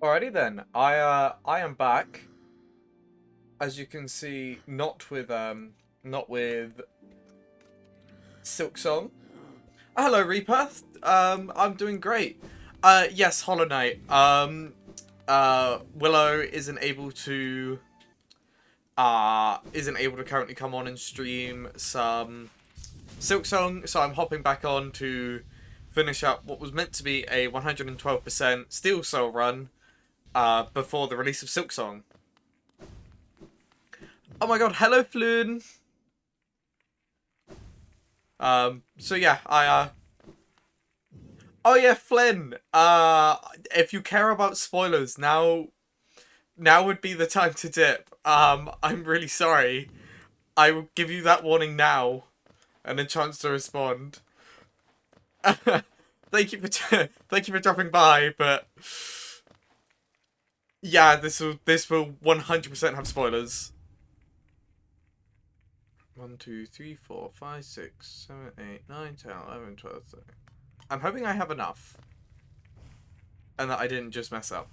Alrighty then. I am back. As you can see, not with Silk Song. Hello Reaper. I'm doing great. Yes, Hollow Knight. Willow isn't able to currently come on and stream some Silk Song, so I'm hopping back on to finish up what was meant to be a 112% Steel Soul run before the release of Silk Song. Oh my god, hello Floon! So yeah, oh yeah, Flynn. If you care about spoilers, now would be the time to dip. I'm really sorry. I will give you that warning now, and a chance to respond. Thank you for dropping by, but yeah, this will 100% have spoilers. 1, 2, 3, 4, 5, 6, 7, 8, 9, 10, 11, 12, 13. I'm hoping I have enough, and that I didn't just mess up.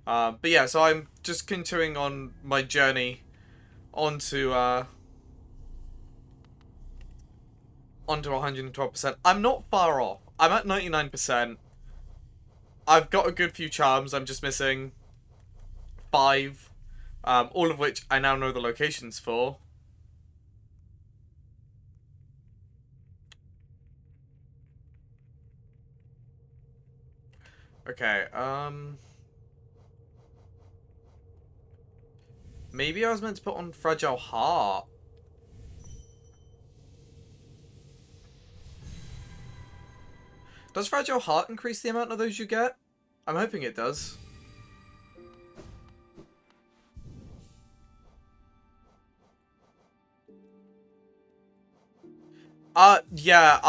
But yeah, so I'm just continuing on my journey onto onto 112%. I'm not far off. I'm at 99%. I've got a good few charms. I'm just missing 5, all of which I now know the locations for. Okay, maybe I was meant to put on Fragile Heart. Does Fragile Heart increase the amount of those you get? I'm hoping it does. Yeah,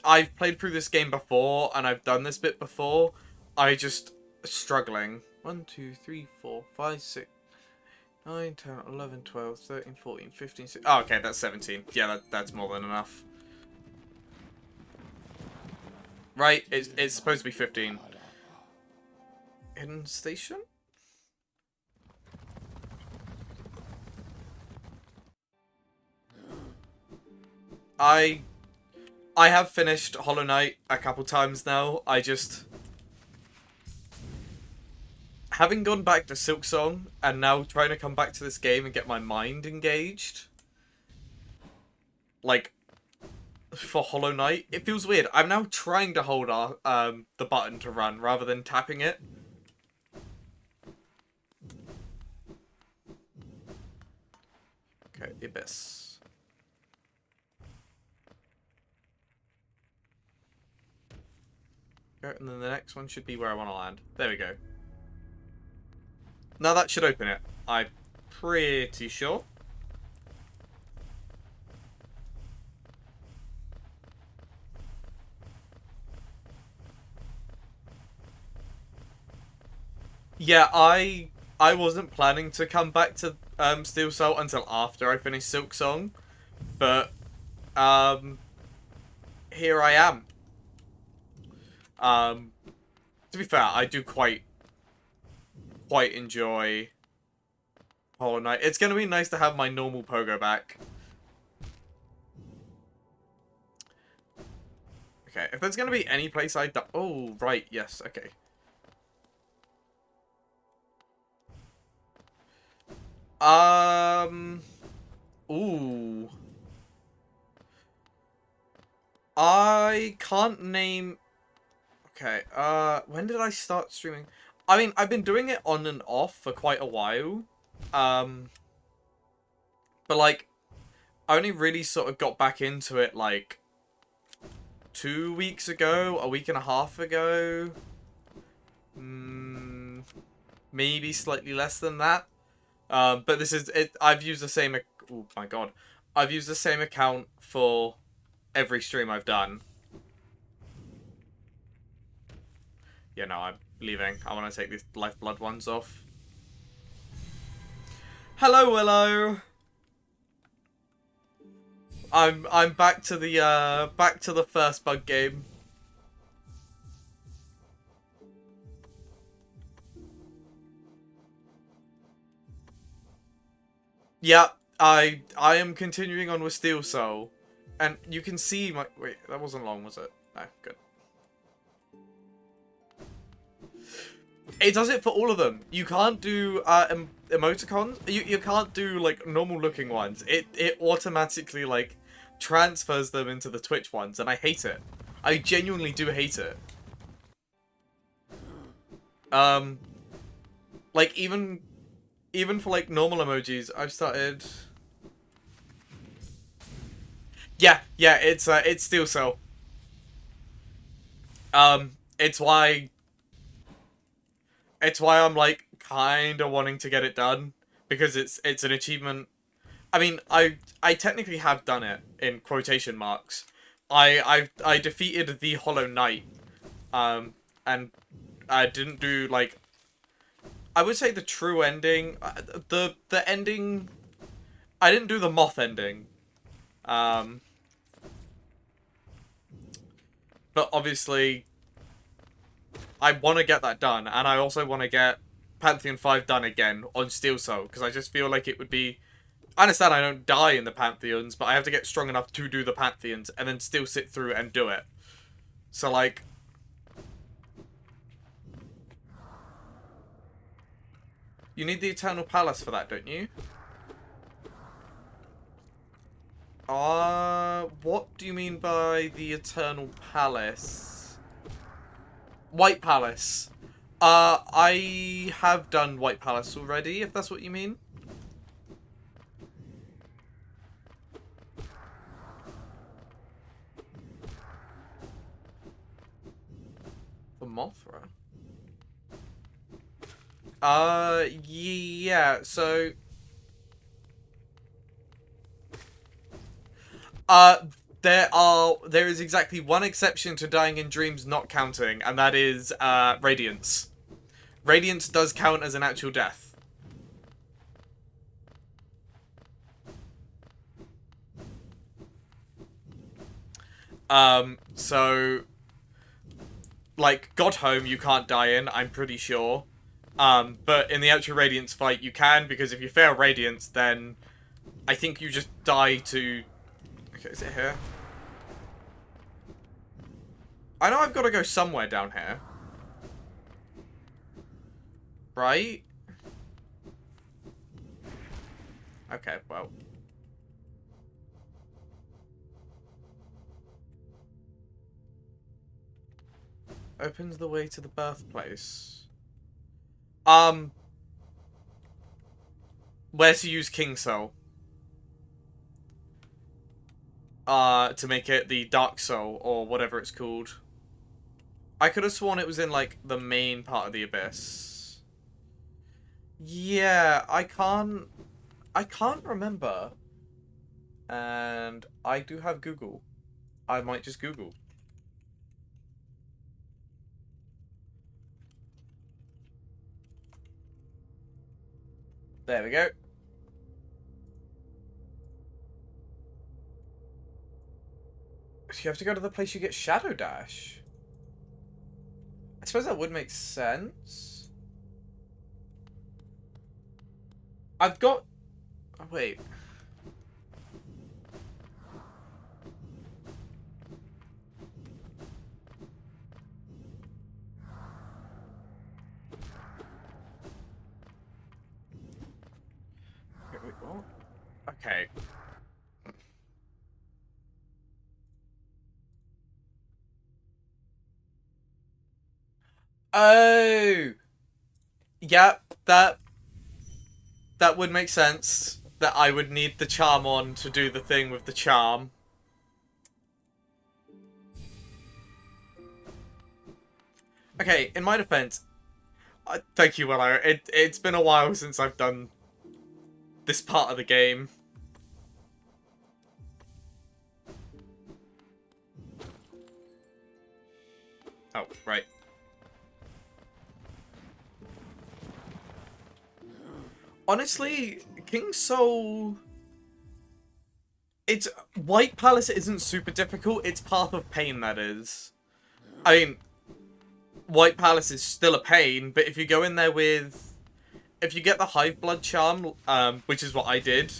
I've played through this game before, and I've done this bit before. I just struggling. 1, 2, 3, 4, 5, 6, 9, 10, 11, 12, 13, 14, 15, 16. Oh, okay, that's 17. Yeah, that's more than enough. Right, it's supposed to be 15. Hidden station? I I have finished Hollow Knight a couple times now. I just, having gone back to Silksong and now trying to come back to this game and get my mind engaged, like, for Hollow Knight, it feels weird. I'm now trying to hold the button to run rather than tapping it. Okay, Abyss. Okay, and then the next one should be where I want to land. There we go. Now that should open it. I'm pretty sure. Yeah, I wasn't planning to come back to Steel Soul until after I finished Silk Song, but um here I am. Um to be fair, I do quite enjoy Hollow Knight. It's gonna be nice to have my normal pogo back. Okay, if there's gonna be any place I die. Oh, right, yes, okay. Um. Ooh. I can't name. Okay. When did I start streaming? I mean, I've been doing it on and off for quite a while. Um. But like, I only really sort of got back into it like 2 weeks ago, a week and a half ago. Maybe slightly less than that. But this is it. I've used the same. Oh my god, I've used the same account for every stream I've done. Yeah, no, I'm leaving. I want to take these lifeblood ones off. Hello, Willow. I'm back to the first bug game. Yeah, I am continuing on with Steel Soul. And you can see my... Wait, that wasn't long, was it? No, good. It does it for all of them. You can't do emoticons. You can't do, like, normal-looking ones. It automatically, like, transfers them into the Twitch ones, and I hate it. I genuinely do hate it. Like, even for, like, normal emojis, I've started... Yeah, it's Steel Cell. It's why I'm, like, kind of wanting to get it done, because it's an achievement. I mean, I technically have done it, in quotation marks. I defeated the Hollow Knight, and I didn't do, like, I would say the true ending, the ending, I didn't do the moth ending, but obviously, I want to get that done, and I also want to get Pantheon 5 done again on Steel Soul, because I just feel like it would be... I understand I don't die in the Pantheons, but I have to get strong enough to do the Pantheons, and then still sit through and do it. So, like... You need the Eternal Palace for that, don't you? What do you mean by the Eternal Palace? White Palace. I have done White Palace already, if that's what you mean. For Mothra? Yeah, so... there is exactly one exception to dying in dreams not counting, and that is, Radiance. Radiance does count as an actual death. So... Like, Godhome you can't die in, I'm pretty sure. But in the actual Radiance fight you can, because if you fail Radiance, then... I think you just die to... Okay, is it here? I know I've got to go somewhere down here. Right? Okay, well. Opens the way to the birthplace. Where to use King Soul. To make it the Dark Soul, or whatever it's called. I could have sworn it was in, like, the main part of the Abyss. Yeah, I can't remember. And I do have Google. I might just Google. There we go. So you have to go to the place you get Shadow Dash. I suppose that would make sense. I've got... Oh, wait. Wait, what? Okay. Oh! Yeah, that would make sense. That I would need the charm on to do the thing with the charm. Okay, in my defense, thank you, Willow. It's been a while since I've done this part of the game. Oh, right. Honestly, King Soul... It's... White Palace isn't super difficult, it's Path of Pain that is. I mean, White Palace is still a pain, but if you go in there with if you get the Hive Blood charm, which is what I did.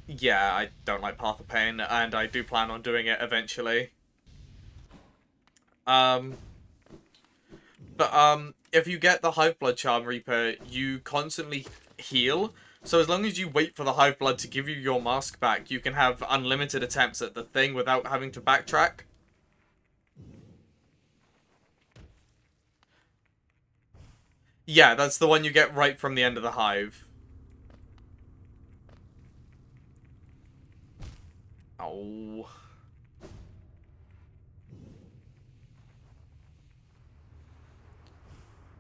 Yeah, I don't like Path of Pain, and I do plan on doing it eventually. Um, but if you get the Hive Blood charm, Reaper, you constantly heal. So as long as you wait for the Hive Blood to give you your mask back, you can have unlimited attempts at the thing without having to backtrack. Yeah, that's the one you get right from the end of the hive. Oh.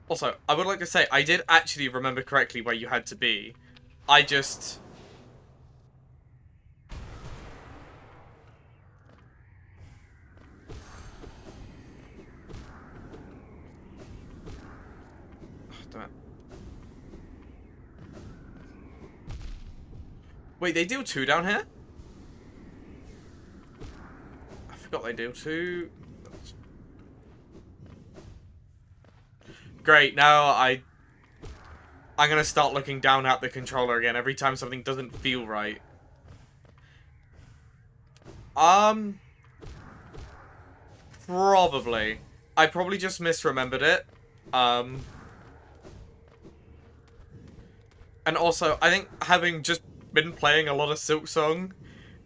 Also, I would like to say, I did actually remember correctly where you had to be. I just... Damn it. Wait, they deal 2 down here? I forgot they deal 2. Great, now I'm gonna start looking down at the controller again every time something doesn't feel right. Probably. I probably just misremembered it. And also, I think having just been playing a lot of Silksong,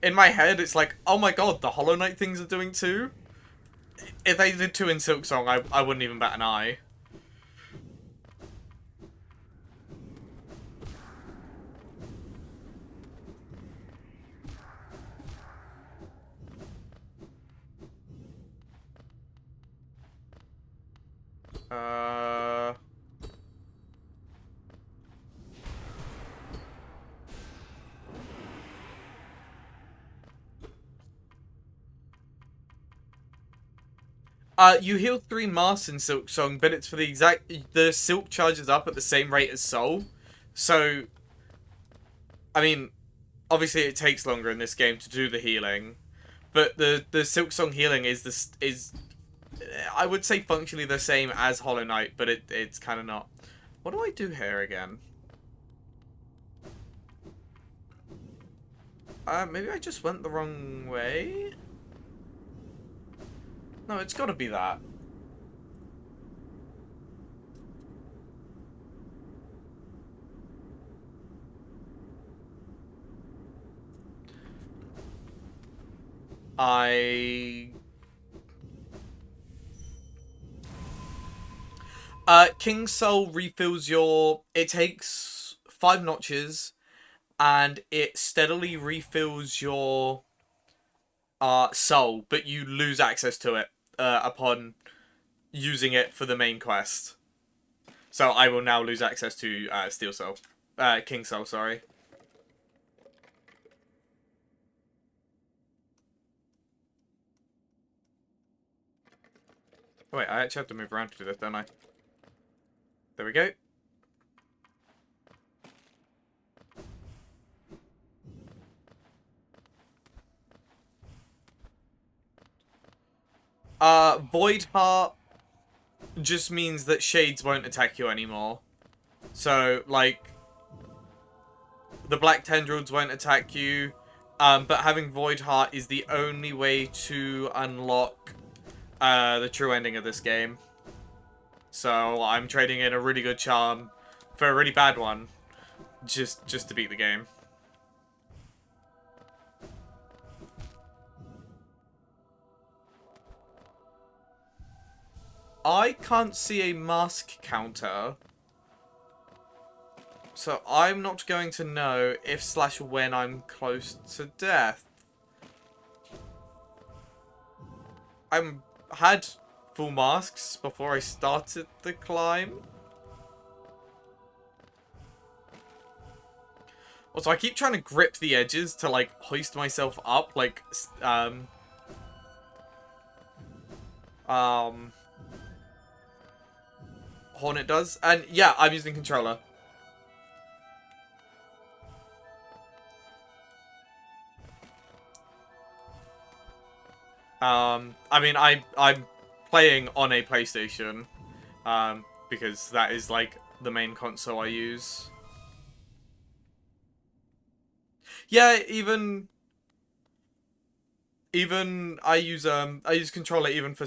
in my head it's like, oh my god, the Hollow Knight things are doing 2? If they did 2 in Silksong, I wouldn't even bat an eye. Uh... you heal 3 masks in Silksong, but it's for the exact... The Silk charges up at the same rate as Soul. So, I mean, obviously it takes longer in this game to do the healing. But the Silksong healing is I would say functionally the same as Hollow Knight, but it's kind of not. What do I do here again? Maybe I just went the wrong way? No, it's gotta be that. King Soul refills your... It takes 5 notches, and it steadily refills your soul, but you lose access to it upon using it for the main quest. So I will now lose access to Steel Soul. King Soul, sorry. Oh, wait, I actually have to move around to do this, don't I? There we go. Void Heart just means that Shades won't attack you anymore. So, like, the Black Tendrils won't attack you, but having Void Heart is the only way to unlock the true ending of this game. So, I'm trading in a really good charm for a really bad one, just to beat the game. I can't see a mask counter, so I'm not going to know if / when I'm close to death. I'm had full masks before I started the climb. Also, I keep trying to grip the edges to, like, hoist myself up, like, Hornet does. And, yeah, I'm using controller. I mean, I'm playing on a PlayStation, because that is, like, the main console I use. Yeah, even I use controller even for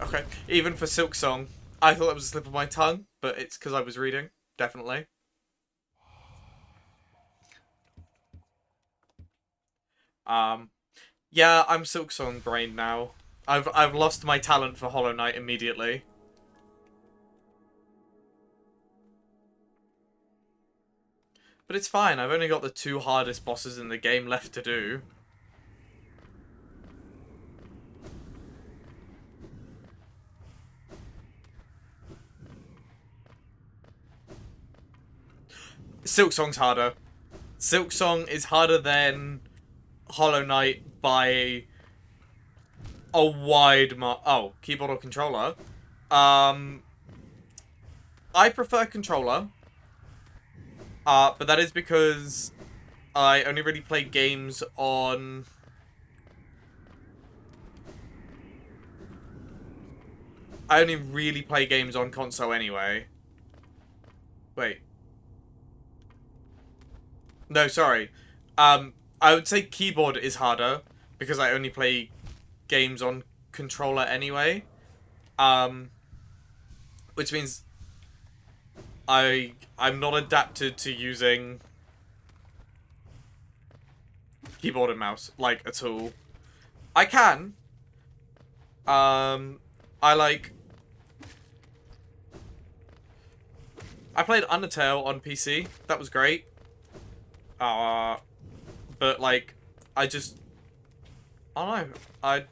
okay, even for Silksong. I thought that was a slip of my tongue, but it's because I was reading, definitely. Um, yeah, I'm Silksong brain now. I've lost my talent for Hollow Knight immediately. But it's fine, I've only got the 2 hardest bosses in the game left to do. Silksong's harder. Silksong is harder than Hollow Knight by a wide oh, keyboard or controller? I prefer controller. But that is because I only really play games on... I only really play games on console anyway. Wait. No, sorry. I would say keyboard is harder because I only play games on controller anyway. Which means I'm not adapted to using keyboard and mouse, like, at all. I can. I like... I played Undertale on PC. That was great. But, like, I just... I don't know. I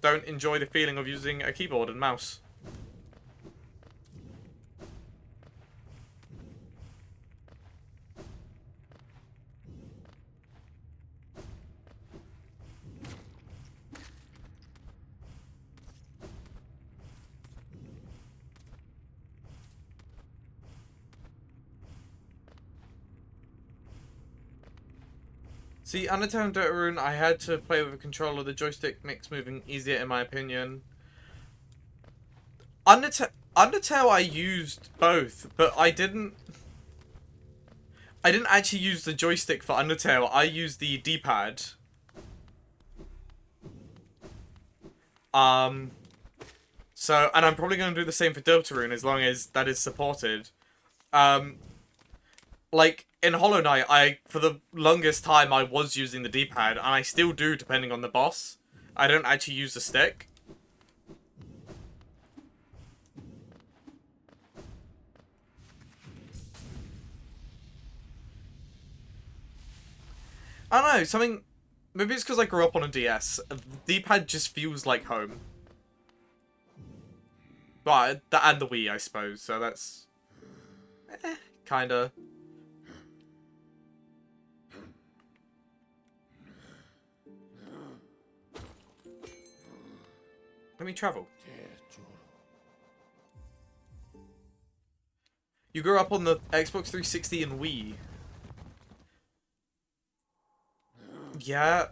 don't enjoy the feeling of using a keyboard and mouse. See, Undertale and Deltarune, I had to play with a controller. The joystick makes moving easier, in my opinion. Undertale I used both, but I didn't actually use the joystick for Undertale. I used the D-pad. So, and I'm probably going to do the same for Deltarune as long as that is supported. Like, in Hollow Knight, for the longest time, I was using the D-pad, and I still do, depending on the boss. I don't actually use the stick. I don't know, something... Maybe it's because I grew up on a DS. The D-pad just feels like home. But, and the Wii, I suppose, so that's... kinda... Let me travel. You grew up on the Xbox 360 and Wii. Yeah.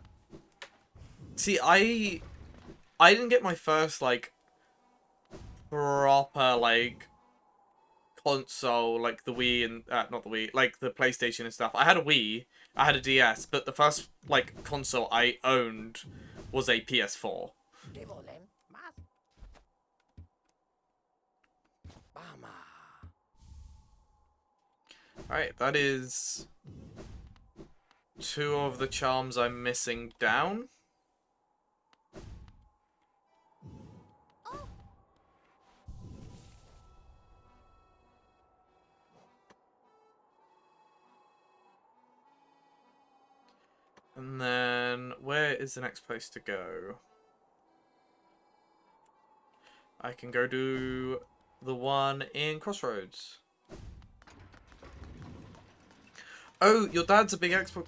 See, I didn't get my first, like, proper, like, console, like the Wii and, not the Wii, like the PlayStation and stuff. I had a Wii, I had a DS, but the first, like, console I owned was a PS4. Alright, that is 2 of the charms I'm missing down. And then, where is the next place to go? I can go do the one in Crossroads. Oh, your dad's a big Xbox...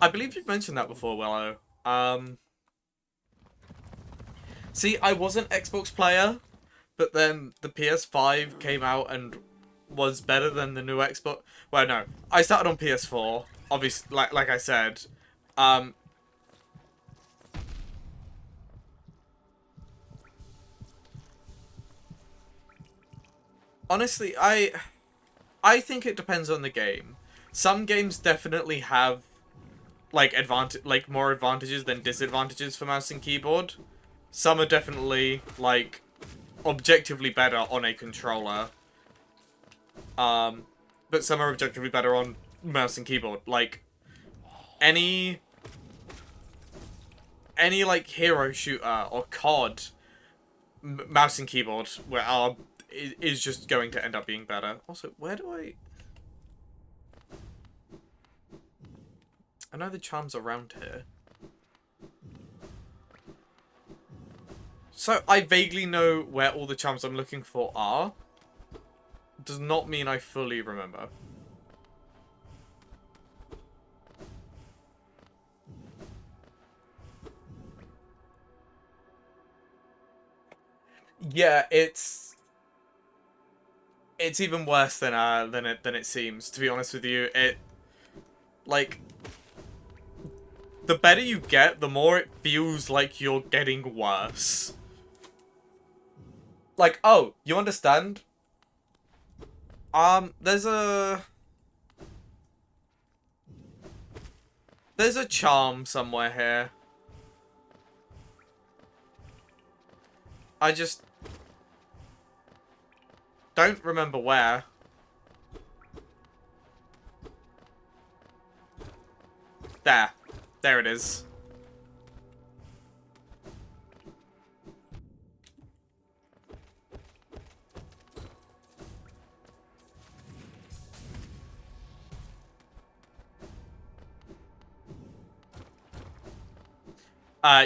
I believe you've mentioned that before, Willow. See, I wasn't Xbox player, but then the PS5 came out and was better than the new Xbox. Well, no. I started on PS4, obviously, like I said. Honestly, I think it depends on the game. Some games definitely have like more advantages than disadvantages for mouse and keyboard. Some are definitely like objectively better on a controller. But some are objectively better on mouse and keyboard. Like any like hero shooter or COD, mouse and keyboard is just going to end up being better. Also, where do I know the charms around here. So I vaguely know where all the charms I'm looking for are. Does not mean I fully remember. Yeah, it's even worse than it seems, to be honest with you. It like the better you get, the more it feels like you're getting worse. Like, oh, you understand? There's a charm somewhere here. I just don't remember where. There. There it is.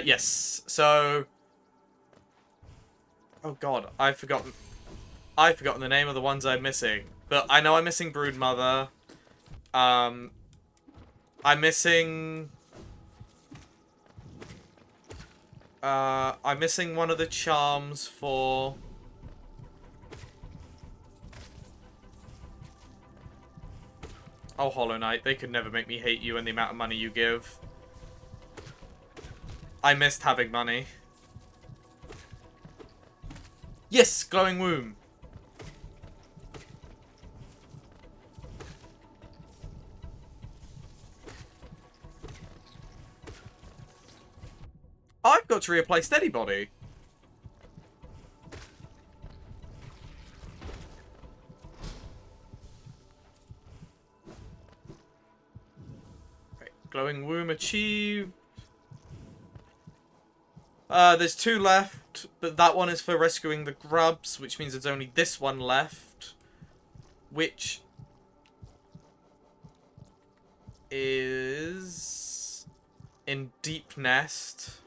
Yes. So... Oh god, I've forgotten the name of the ones I'm missing. But I know I'm missing Broodmother. I'm missing... I'm missing one of the charms for... Oh, Hollow Knight, they could never make me hate you and the amount of money you give. I missed having money. Yes, Glowing Womb. I've got to reapply Steady Body. Right, Glowing Womb achieved. There's 2 left, but that one is for rescuing the grubs, which means there's only this one left, which is in Deep Nest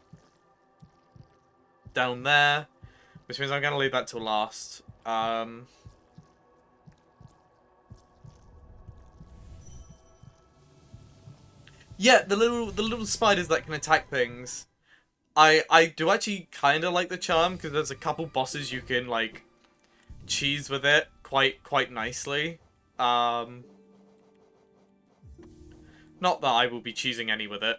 down there, which means I'm gonna leave that till last. Yeah, the little spiders that can attack things. I do actually kind of like the charm because there's a couple bosses you can like cheese with it quite nicely. Not that I will be cheesing any with it.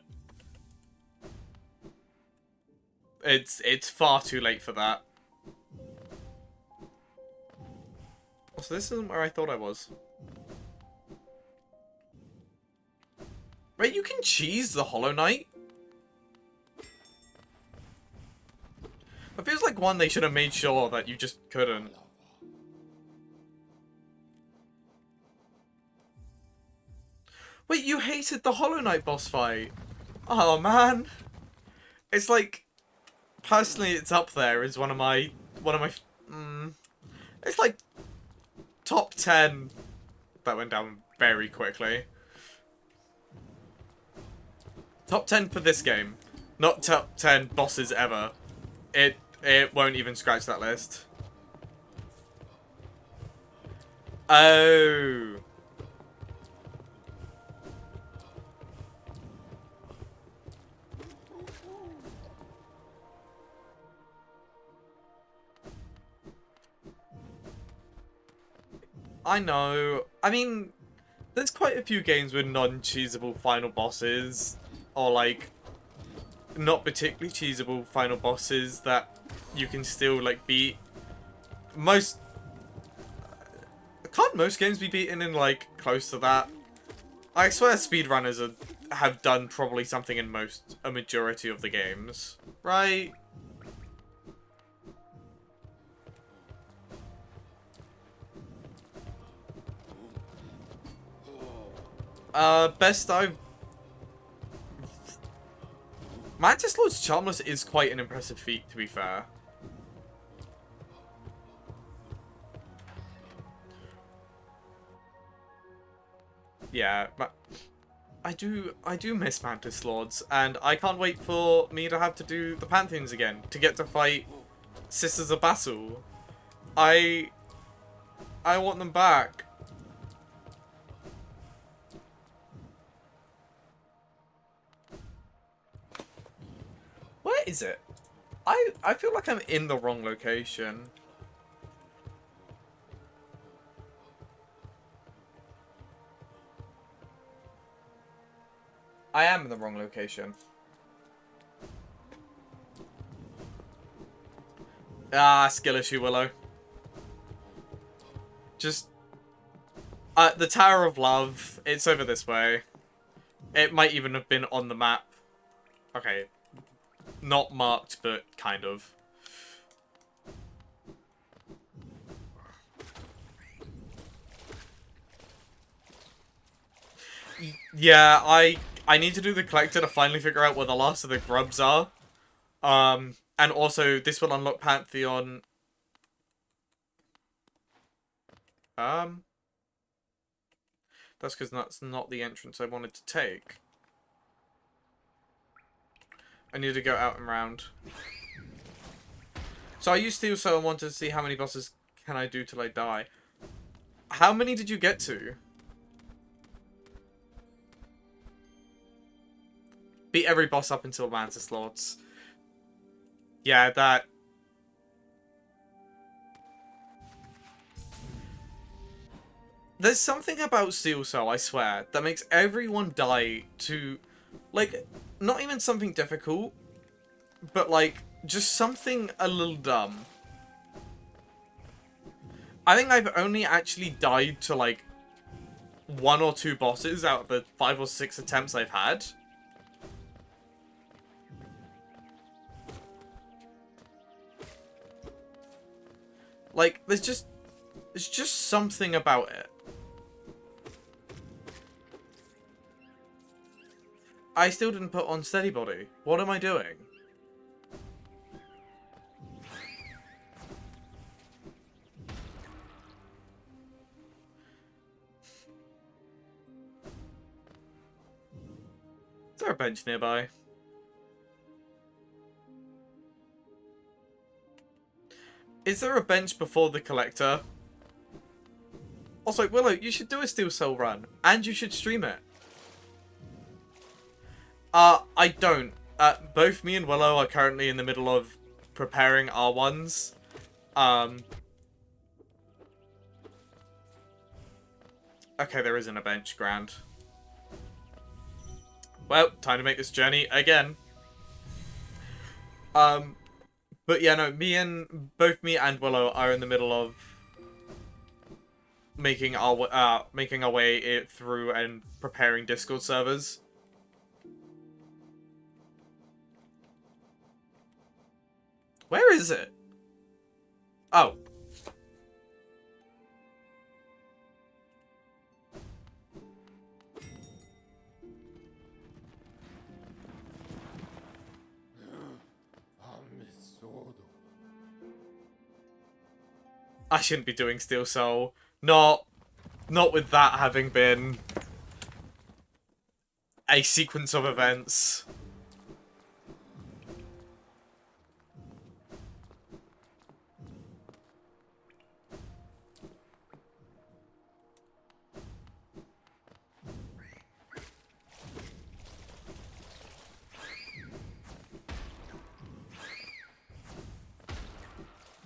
It's far too late for that. So this isn't where I thought I was. Wait, you can cheese the Hollow Knight? It feels like one they should have made sure that you just couldn't. Wait, you hated the Hollow Knight boss fight? Oh man. It's like, personally it's up there as one of my it's like top 10. That went down very quickly. Top 10 for this game. Not top 10 bosses ever. It won't even scratch that list. Oh. I know. I mean, there's quite a few games with non-cheesable final bosses. Or like, not particularly cheesable final bosses that you can still like beat. Most most games be beaten in, like, close to that? I swear speedrunners have done probably something in a majority of the games. Right? Best I've... Mantis Lord's Charmless is quite an impressive feat, to be fair. Yeah, but I do miss Mantis Lords, and I can't wait for me to have to do the Pantheons again, to get to fight Sisters of Basul. I want them back. Where is it? I feel like I'm in the wrong location. I am in the wrong location. Ah, skill issue, Willow. Just... the Tower of Love, it's over this way. It might even have been on the map. Okay. Not marked, but kind of. Yeah, I need to do the collector to finally figure out where the last of the grubs are. And also, this will unlock Pantheon. That's because that's not the entrance I wanted to take. I need to go out and round. So I used Steel Soul and wanted to see how many bosses can I do till I die. How many did you get to? Beat every boss up until Mantis Lords. Yeah, that... There's something about Steel Soul, I swear, that makes everyone die to... Like, not even something difficult, but, like, just something a little dumb. I think I've only actually died to, like, 1 or 2 bosses out of the 5 or 6 attempts I've had. Like, there's just something about it. I still didn't put on Steady Body. What am I doing? Is there a bench nearby? Is there a bench before the collector? Also, Willow, you should do a Steel Soul run. And you should stream it. I don't. Both me and Willow are currently in the middle of preparing our ones. Okay, there isn't a bench, grand. Well, time to make this journey again. But yeah, no, both me and Willow are in the middle of making our way through and preparing Discord servers. Where is it? Oh. I shouldn't be doing Steel Soul. Not with that having been a sequence of events.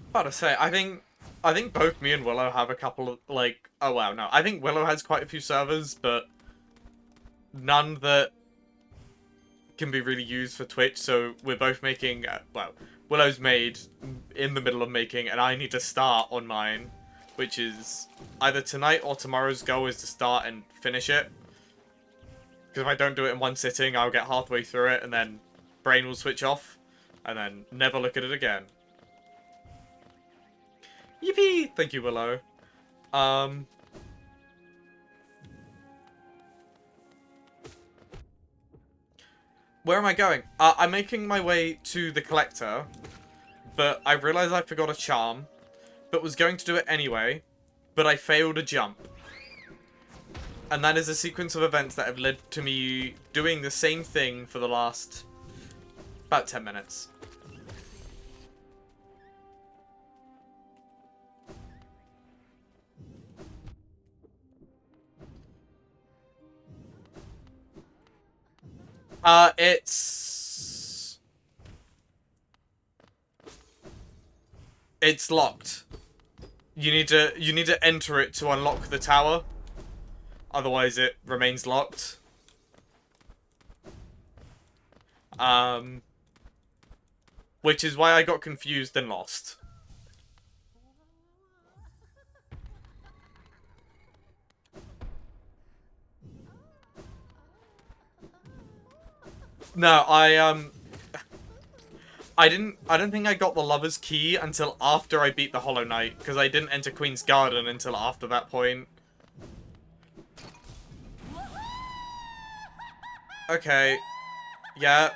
About to say, I think both me and Willow have a couple of, like... Oh, wow, no. I think Willow has quite a few servers, but none that can be really used for Twitch, so we're both making... well, Willow's made in the middle of making, and I need to start on mine. which is either tonight or tomorrow's goal is to start and finish it. Because if I don't do it in one sitting, I'll get halfway through it and then brain will switch off and then never look at it again. Yippee! Thank you, Willow. Where am I going? I'm making my way to the collector, but I realized I forgot a charm, but was going to do it anyway, but I failed a jump. And that is a sequence of events that have led to me doing the same thing for the last about 10 minutes. It's locked. You need to enter it to unlock the tower. Otherwise it remains locked. Which is why I got confused and lost. No, I don't think I got the Lover's Key until after I beat the Hollow Knight, because I didn't enter Queen's Garden until after that point. Okay. Yeah.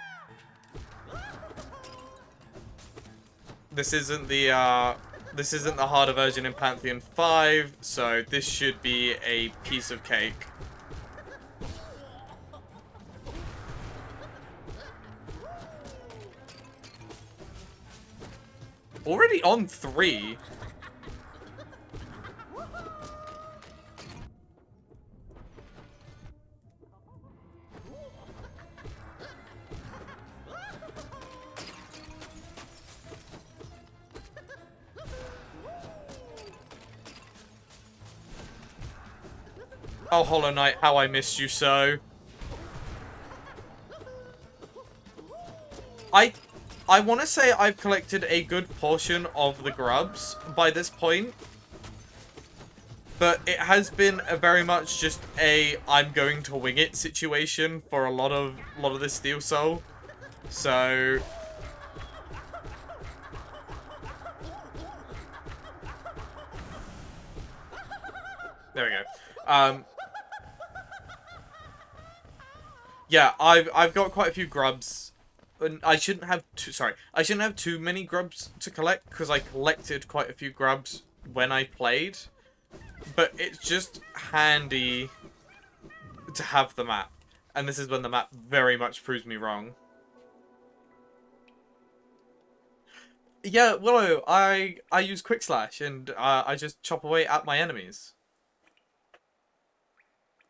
This isn't the harder version in Pantheon 5, so this should be a piece of cake. Already on 3. Oh, Hollow Knight, how I missed you so. I want to say I've collected a good portion of the grubs by this point. But it has been a very much just a I'm going to wing it situation for a lot of this Steel Soul. So there we go. Yeah, I've got quite a few grubs. And I shouldn't have too many grubs to collect, because I collected quite a few grubs when I played. But it's just handy to have the map. And this is when the map very much proves me wrong. Yeah, Willow, I use Quick Slash, and I just chop away at my enemies.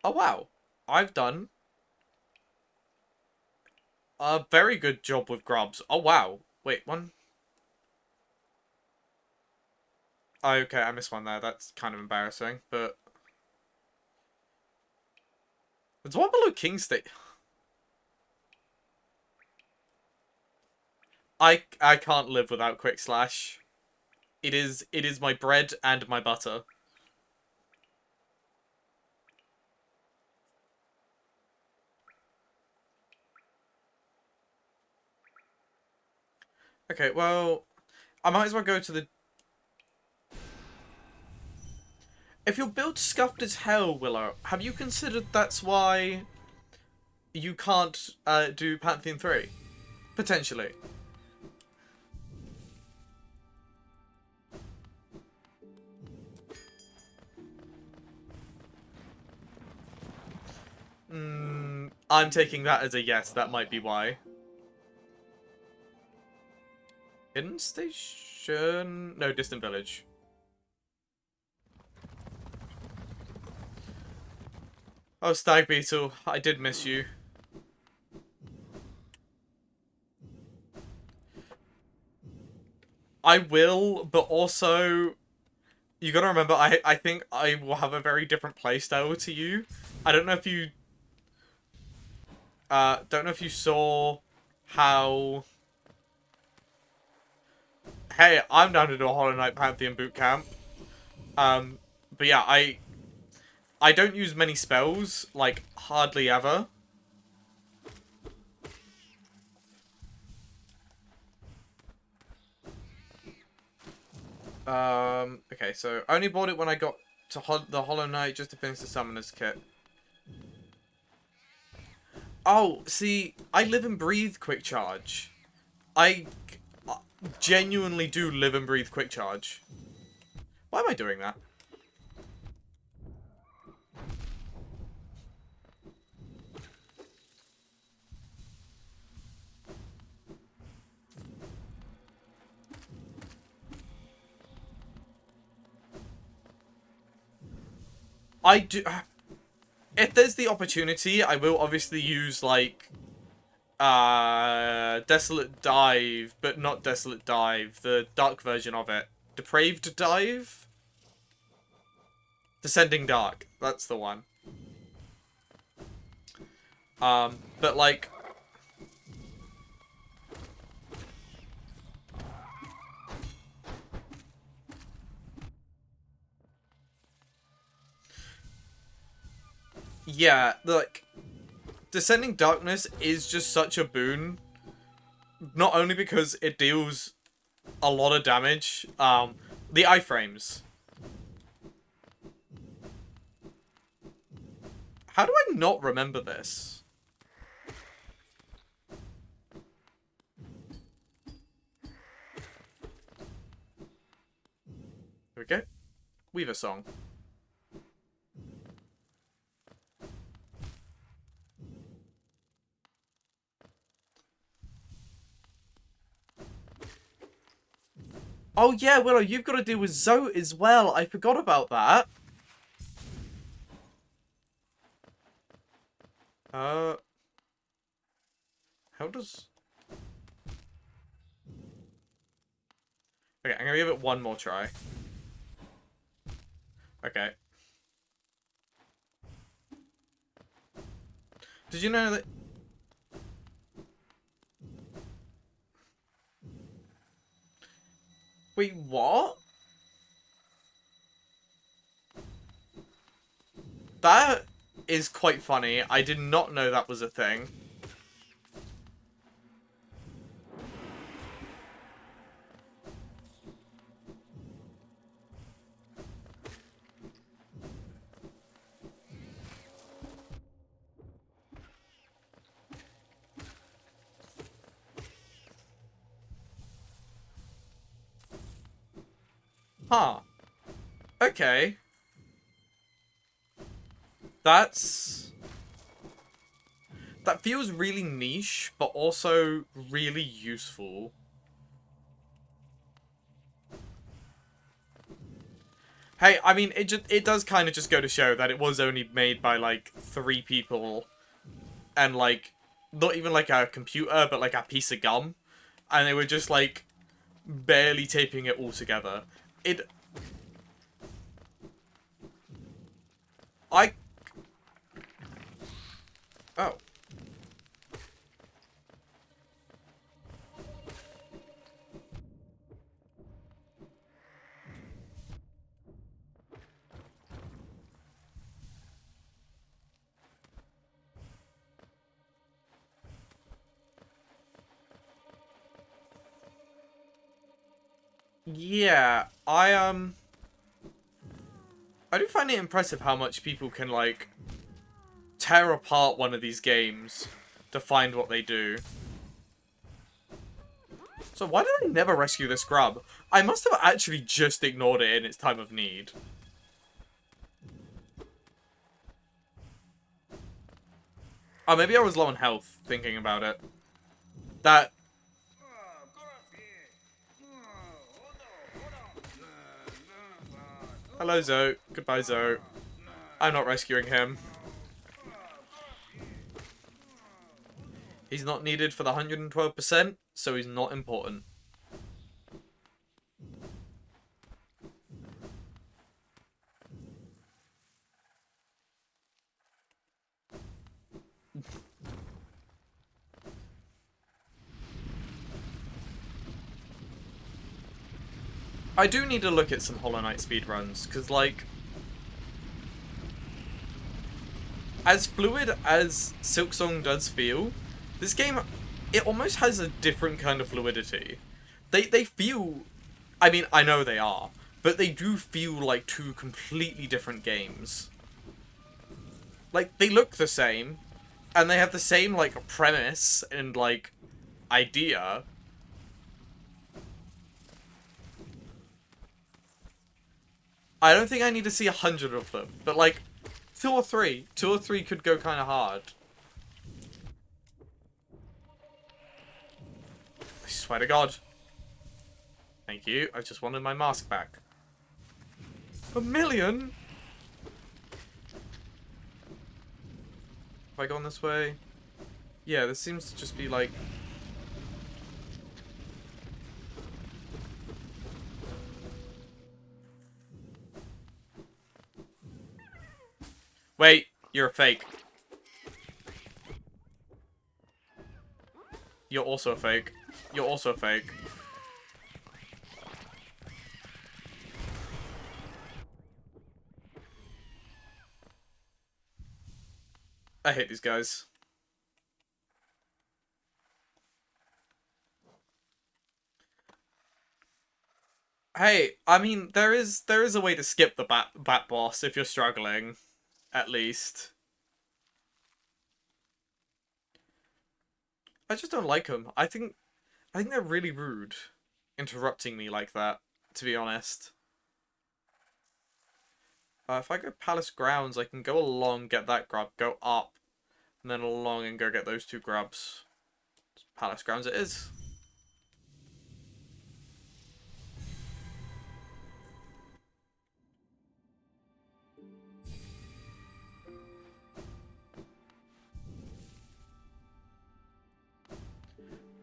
Oh wow, I've done a very good job with grubs. Oh wow, wait, one. Oh, okay, I missed one there. That's kind of embarrassing, but there's one below King State. I can't live without Quick Slash. It is my bread and my butter. Okay, well, I might as well go to the... If your build's scuffed as hell, Willow, have you considered that's why you can't do Pantheon 3? Potentially. I'm taking that as a yes, that might be why. Hidden Station? No, Distant Village. Oh, Stag Beetle, I did miss you. I will, but also, you gotta remember, I think I will have a very different playstyle to you. I don't know if you... don't know if you saw how... Hey, I'm down to do a Hollow Knight Pantheon bootcamp. But yeah, I don't use many spells, like hardly ever. Okay, so I only bought it when I got to the Hollow Knight just to finish the Summoner's Kit. Oh, see, I live and breathe Quick Charge. I genuinely do live and breathe Quick Charge. Why am I doing that? I do... If there's the opportunity, I will obviously use, like, Desolate Dive, but not Desolate Dive, the dark version of it. Depraved Dive? Descending Dark, that's the one. But, like... Yeah, like... Descending Darkness is just such a boon. Not only because it deals a lot of damage, the iframes. How do I not remember this? Here we go. Weaver Song. Oh yeah, Willow, you've got to deal with Zoe as well. I forgot about that. How does... Okay, I'm gonna give it one more try. Okay. Did you know that... Wait, what? That is quite funny. I did not know that was a thing. Huh. Okay. That's... That feels really niche, but also really useful. Hey, I mean, it does kind of just go to show that it was only made by, like, 3 people. And, like, not even, like, a computer, but, like, a piece of gum. And they were just, like, barely taping it all together. I... Oh. Yeah, I do find it impressive how much people can, like, tear apart one of these games to find what they do. So why did I never rescue this grub? I must have actually just ignored it in its time of need. Oh, maybe I was low on health thinking about it. That... Hello, Zoe. Goodbye, Zoe. I'm not rescuing him. He's not needed for the 112%, so he's not important. I do need to look at some Hollow Knight speedruns, because, like, as fluid as Silksong does feel, this game, it almost has a different kind of fluidity. They feel, I mean, I know they are, but they do feel like two completely different games. Like, they look the same, and they have the same, like, premise and, like, idea. I don't think I need to see 100 of them, but, like, two or three could go kind of hard. I swear to God. Thank you. I just wanted my mask back. 1,000,000? Have I gone this way? Yeah, this seems to just be like... Wait, you're a fake. You're also a fake. You're also a fake. I hate these guys. Hey, I mean, there is a way to skip the bat boss if you're struggling, at least. I just don't like them. I think they're really rude, interrupting me like that, to be honest. If I go Palace Grounds, I can go along, get that grub, go up, and then along and go get those two grubs. Palace Grounds it is.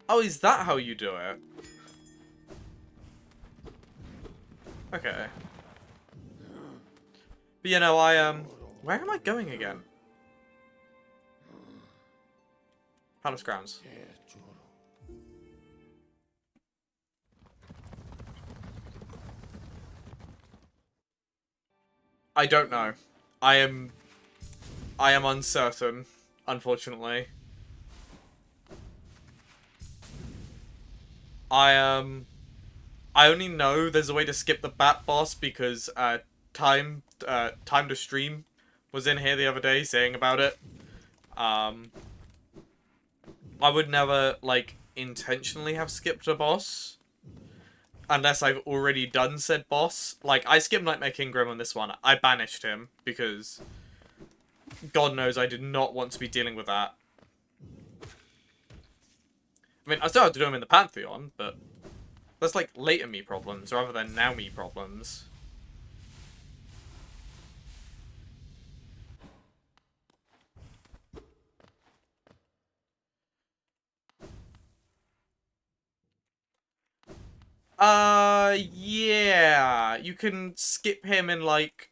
Oh, is that how you do it? Okay. But you know, where am I going again? Palace Grounds. I don't know. I am uncertain, unfortunately. I only know there's a way to skip the bat boss because time to stream was in here the other day saying about it. I would never like intentionally have skipped a boss unless I've already done said boss. Like, I skipped Nightmare King Grim on this one. I banished him because God knows I did not want to be dealing with that. I mean, I still have to do him in the Pantheon, but that's like later me problems rather than now me problems. Yeah. You can skip him in, like...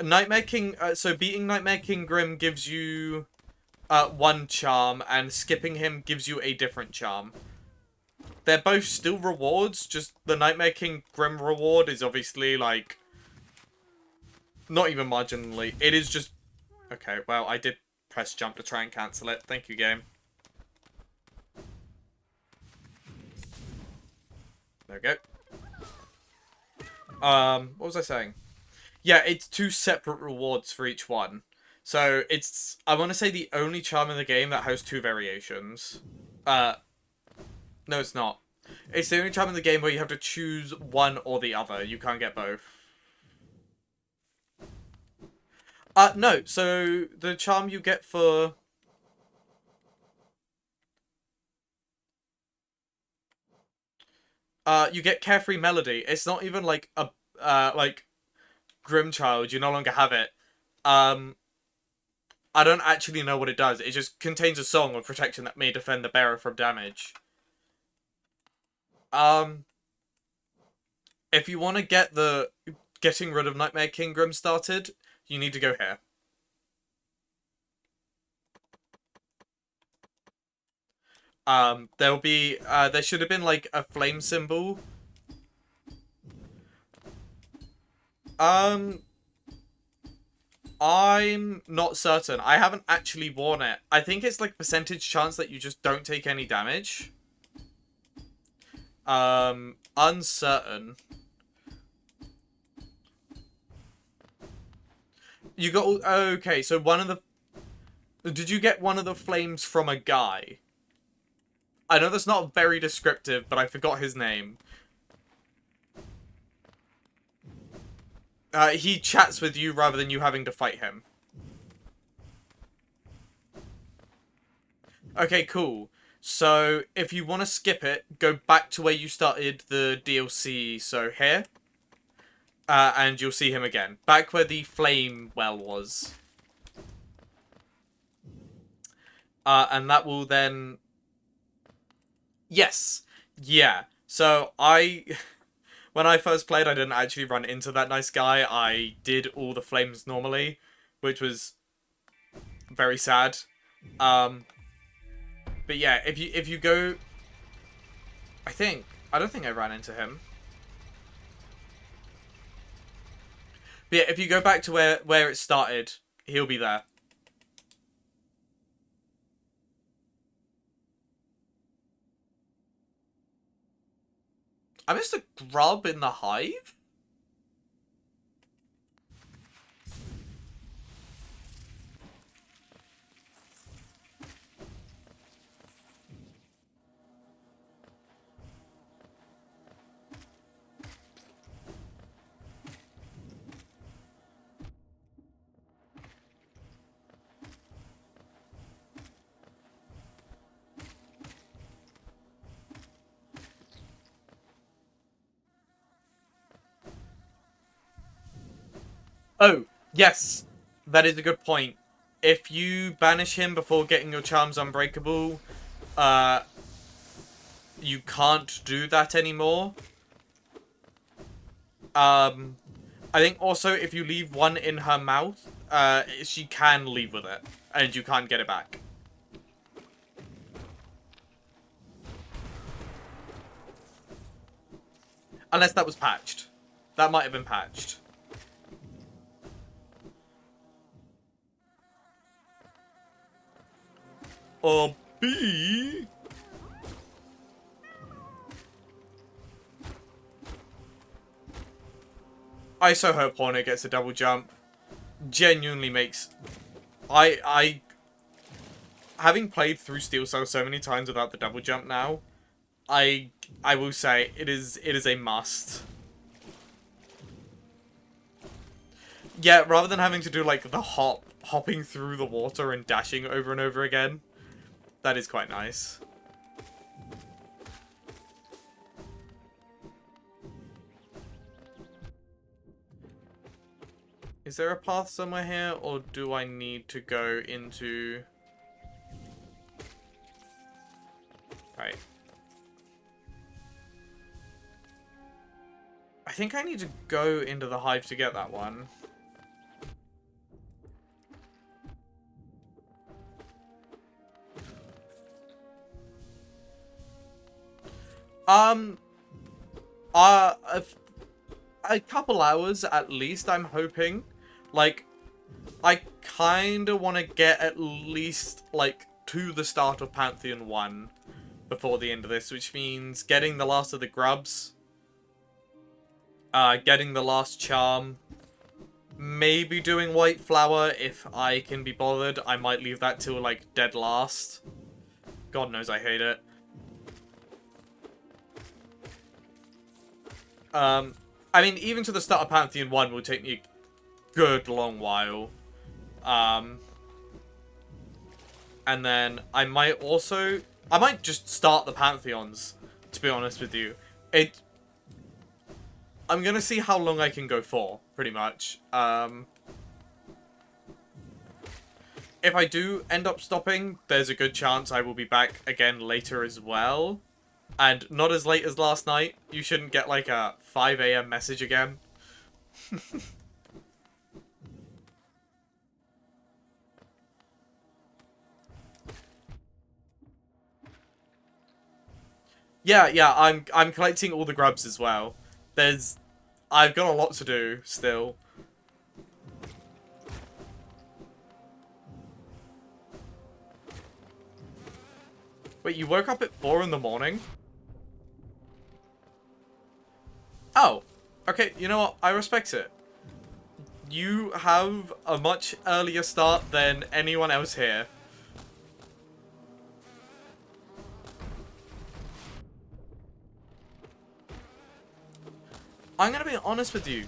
Nightmare King... so beating Nightmare King Grim gives you... one charm, and skipping him gives you a different charm. They're both still rewards, just the Nightmare King Grim reward is obviously, like... Not even marginally. It is just... Okay, well, I did press jump to try and cancel it. Thank you, game. There we go. What was I saying? Yeah, it's two separate rewards for each one. So, it's, I want to say, the only charm in the game that has two variations. No, it's not. It's the only charm in the game where you have to choose one or the other. You can't get both. No, so the charm you get for... you get Carefree Melody. It's not even like a, like, Grimchild. You no longer have it. I don't actually know what it does. It just contains a song of protection that may defend the bearer from damage. If you want to get the getting rid of Nightmare King Grim started, you need to go here. There'll be, there should have been, like, a flame symbol. I'm not certain. I haven't actually worn it. I think it's, like, percentage chance that you just don't take any damage. Uncertain. You got, okay, so one of the, did you get one of the flames from a guy? I know that's not very descriptive, but I forgot his name. He chats with you rather than you having to fight him. Okay, cool. So, if you want to skip it, go back to where you started the DLC, so here. And you'll see him again. Back where the flame well was. And that will then... Yes! Yeah. So, when I first played, I didn't actually run into that nice guy. I did all the flames normally, which was very sad. But yeah, if you go... I don't think I ran into him. But yeah, if you go back to where it started, he'll be there. I missed a grub in the hive? Oh, yes. That is a good point. If you banish him before getting your charms unbreakable, you can't do that anymore. I think also if you leave one in her mouth, she can leave with it, and you can't get it back. Unless that was patched. That might have been patched. Or B... I so hope Hornet gets a double jump. Genuinely makes... Having played through Steel Cell so many times without the double jump now, I will say it is a must. Yeah, rather than having to do like the hopping through the water and dashing over and over again, that is quite nice. Is there a path somewhere here, or do I need to go into... Right. I think I need to go into the hive to get that one. A couple hours at least, I'm hoping. Like, I kinda want to get at least, like, to the start of Pantheon 1 before the end of this, which means getting the last of the grubs, getting the last charm, maybe doing White Flower if I can be bothered. I might leave that till, like, dead last. God knows I hate it. I mean, even to the start of Pantheon 1 will take me a good long while. And then I might just start the Pantheons, to be honest with you. I'm gonna see how long I can go for, pretty much. If I do end up stopping, there's a good chance I will be back again later as well. And not as late as last night. You shouldn't get like a 5 AM message again. Yeah, I'm collecting all the grubs as well. I've got a lot to do still. Wait, you woke up at 4 in the morning? Oh, okay, you know what? I respect it. You have a much earlier start than anyone else here. I'm gonna be honest with you.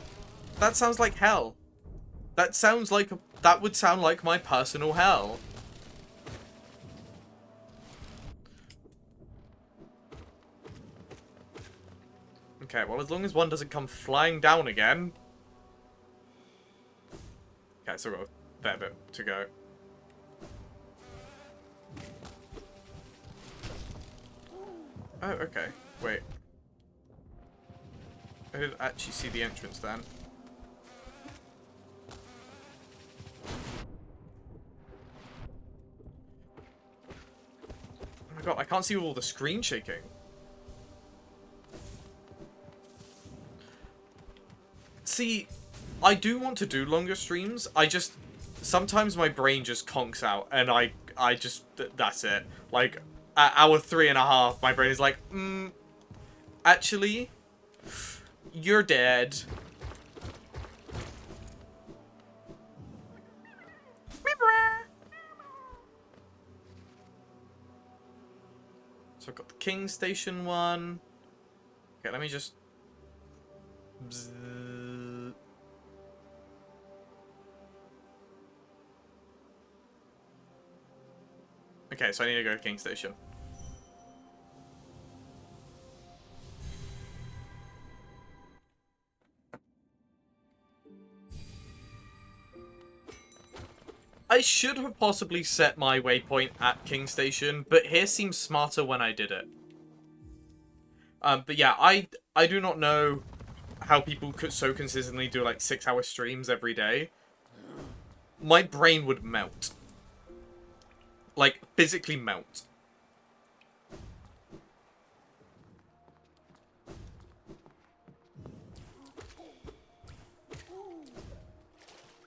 That sounds like hell. That would sound like my personal hell. Okay, well, as long as one doesn't come flying down again. Okay, so we've got a fair bit to go. Oh, okay. Wait. I didn't actually see the entrance then. Oh my god, I can't see all the screen shaking. See, I do want to do longer streams. Sometimes my brain just conks out, and that's it. Like, at hour 3.5, my brain is like, actually, you're dead. So I've got the King Station one. Okay, let me just... Bzzz. Okay, so I need to go to King Station. I should have possibly set my waypoint at King Station, but here seems smarter when I did it. But yeah, I do not know how people could so consistently do like 6-hour streams every day. My brain would melt. Like, physically melt.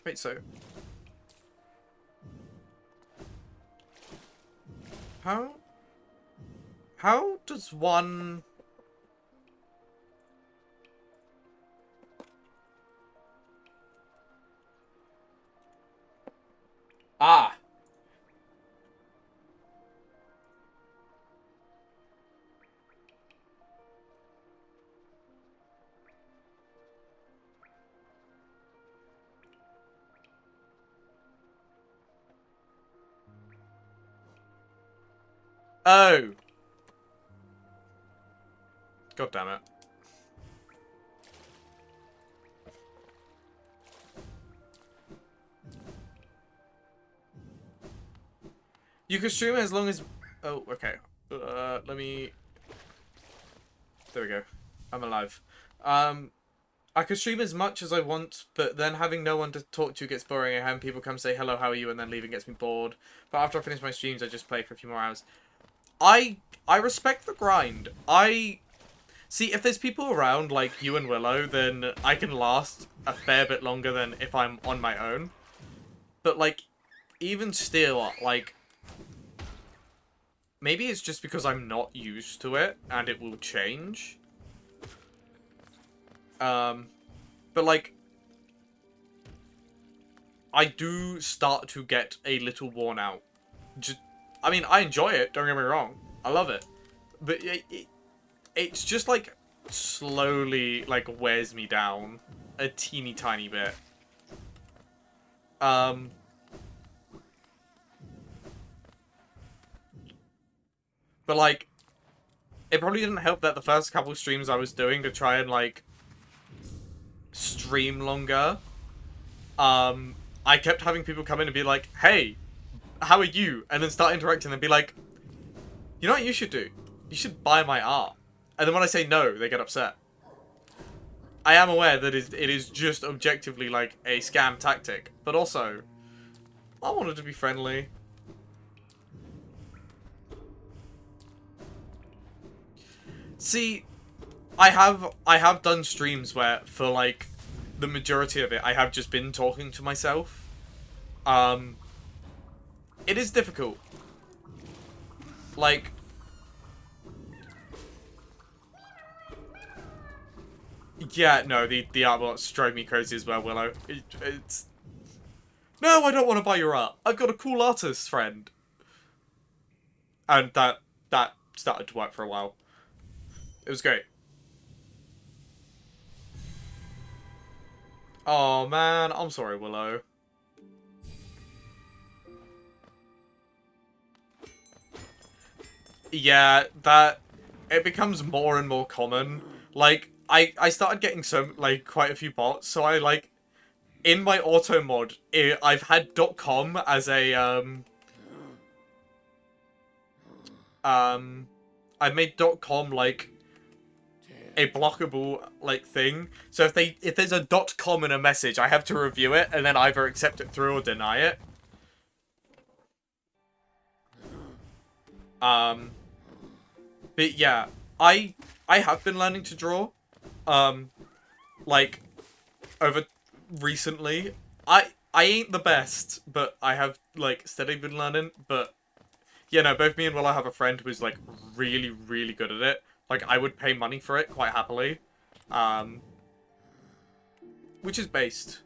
Wait, so... How does one... Ah! Oh! God damn it. You can stream it as long as... Oh, okay. Let me... There we go. I'm alive. I can stream as much as I want, but then having no one to talk to gets boring, and people come say, hello, how are you, and then leaving gets me bored. But after I finish my streams, I just play for a few more hours. I respect the grind. See, if there's people around, like you and Willow, then I can last a fair bit longer than if I'm on my own. But, like, even still, like... Maybe it's just because I'm not used to it, and it will change. But, like... I do start to get a little worn out. I mean, I enjoy it, don't get me wrong. I love it. But it's just, like, slowly, like, wears me down a teeny tiny bit. But, like, it probably didn't help that the first couple streams I was doing to try and, like, stream longer, I kept having people come in and be like, hey, how are you? And then start interacting and be like, you know what you should do? You should buy my art. And then when I say no, they get upset. I am aware that it is just objectively, like, a scam tactic. But also, I wanted to be friendly. See, I have done streams where for like the majority of it I have just been talking to myself. Um, it is difficult. Like, yeah, no, the artworks drive me crazy as well, Willow. It's no, I don't want to buy your art. I've got a cool artist friend, and that started to work for a while. It was great. Oh man, I'm sorry, Willow. Yeah, that it becomes more and more common. Like I started getting so like quite a few bots, so I like in my auto mod, I've had .com as a um I made .com like a blockable like thing. So if there's a .com in a message, I have to review it and then either accept it through or deny it. Um but yeah, I I have been learning to draw. Um like over recently. I ain't the best, but I have like steadily been learning. But yeah, no, both me and Willow have a friend who's like really, really good at it. Like I would pay money for it quite happily. Um, which is based.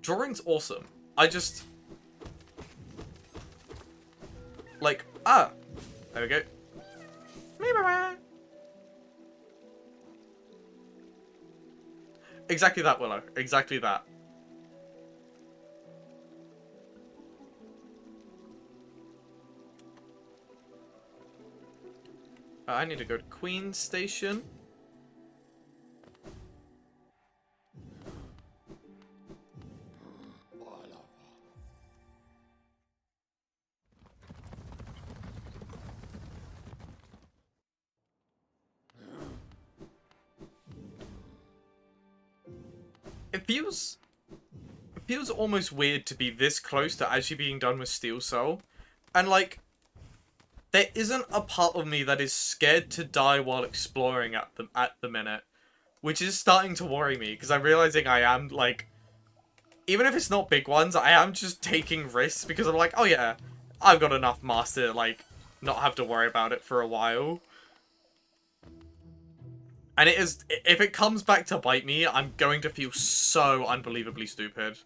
Drawing's awesome. I just like there we go. Exactly that, Willow. Exactly that. I need to go to Queen Station. It feels almost weird to be this close to actually being done with Steel Soul. And like there isn't a part of me that is scared to die while exploring at the minute, which is starting to worry me because I'm realizing I am like, even if it's not big ones, I am just taking risks because I'm like, oh yeah, I've got enough master to like not have to worry about it for a while. And it is, if it comes back to bite me, I'm going to feel so unbelievably stupid.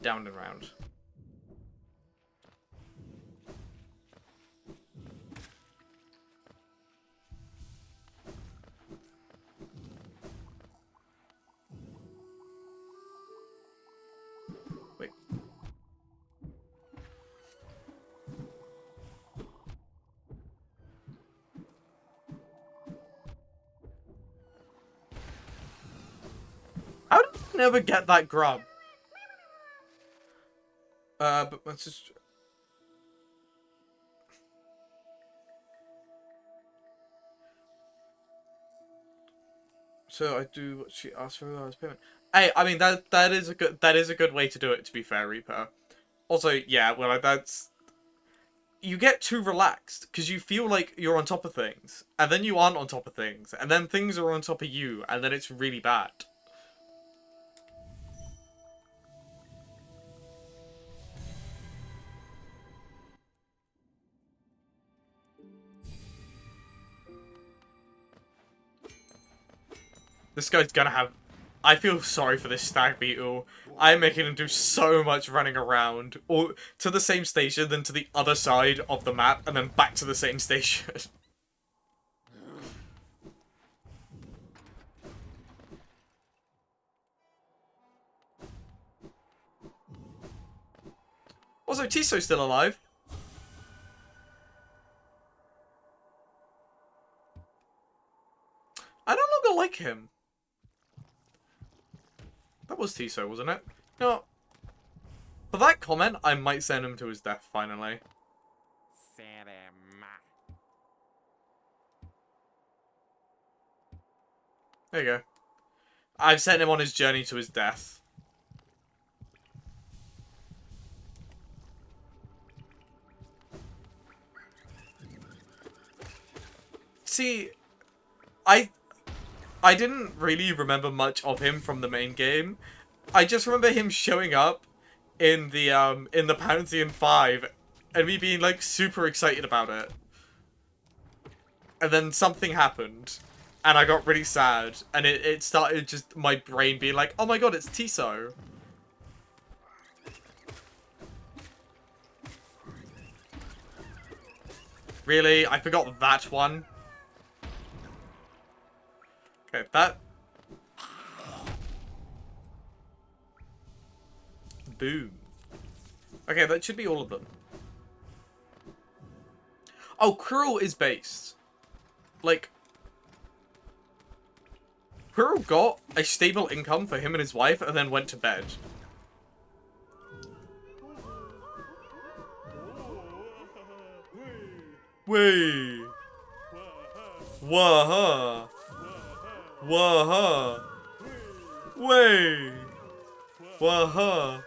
Down and round. Wait. How did I never get that grub? But let's just... So I do what she asked for as payment. Hey, I mean that is a good way to do it. To be fair, Reaper. Also, yeah, well that's you get too relaxed because you feel like you're on top of things, and then you aren't on top of things, and then things are on top of you, and then it's really bad. This guy's gonna have. I feel sorry for this stag beetle. I'm making him do so much running around, or to the same station, then to the other side of the map, and then back to the same station. Also, Tiso's still alive. I no longer like him. That was Tiso, wasn't it? No. For that comment, I might send him to his death, finally. There you go. I've sent him on his journey to his death. see, I I didn't really remember much of him from the main game. I just remember him showing up in the Pantheon 5 and me being like super excited about it. And then something happened and I got really sad and it started just my brain being like, "Oh my god, it's Tiso." Really? I forgot that one. Okay, that... Boom. Okay, that should be all of them. Oh, Quirrell is based. Like... Quirrell got a stable income for him and his wife and then went to bed. Wait. Wah-ha. Wah-ha. Wait. Wah-ha.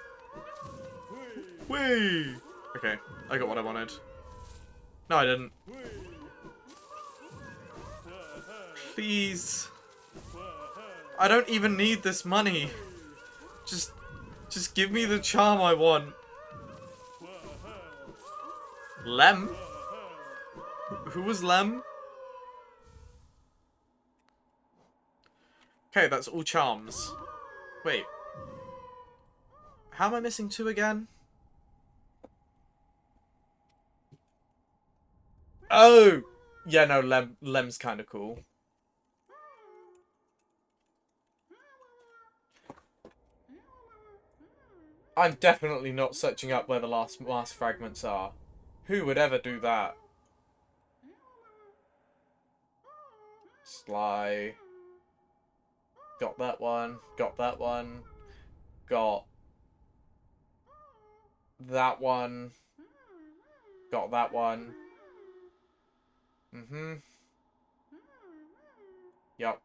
Wait. Okay, I got what I wanted. No, I didn't. Please. I don't even need this money. Just give me the charm I want. Lem? Who was Lem? Okay, that's all charms. Wait. How am I missing 2 again? Oh! Yeah, no, Lem's kind of cool. I'm definitely not searching up where the last fragments are. Who would ever do that? Sly. Got that one. Got that one. Got that one. Got that one. Mm-hmm. Yep.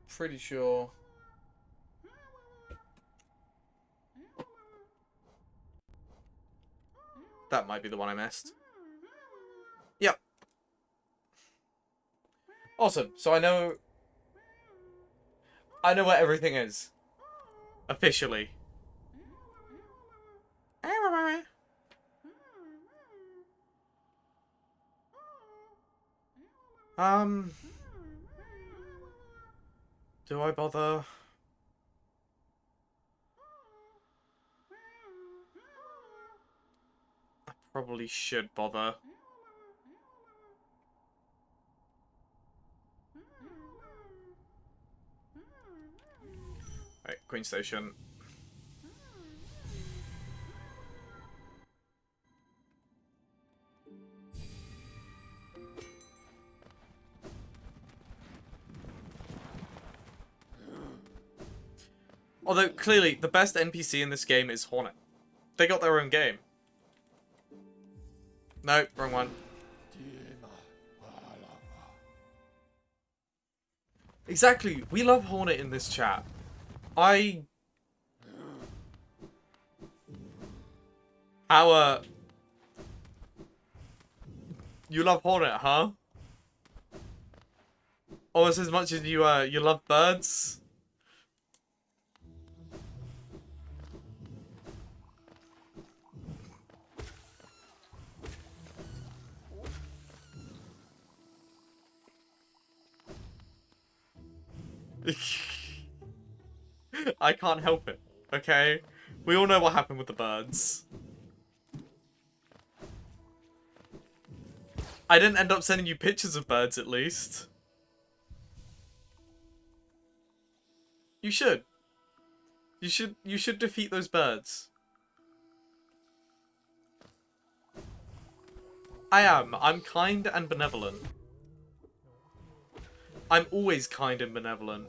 Pretty sure. That might be the one I missed. Yep. Awesome. So I know where everything is. Officially. Do I bother? I probably should bother. Right, Queen Station. Although, clearly, the best NPC in this game is Hornet. They got their own game. No, wrong one. Exactly, we love Hornet in this chat. How, you love Hornet, huh? Almost as much as you love birds? I can't help it, okay? We all know what happened with the birds. I didn't end up sending you pictures of birds, at least. You should. You should defeat those birds. I am. I'm kind and benevolent. I'm always kind and benevolent.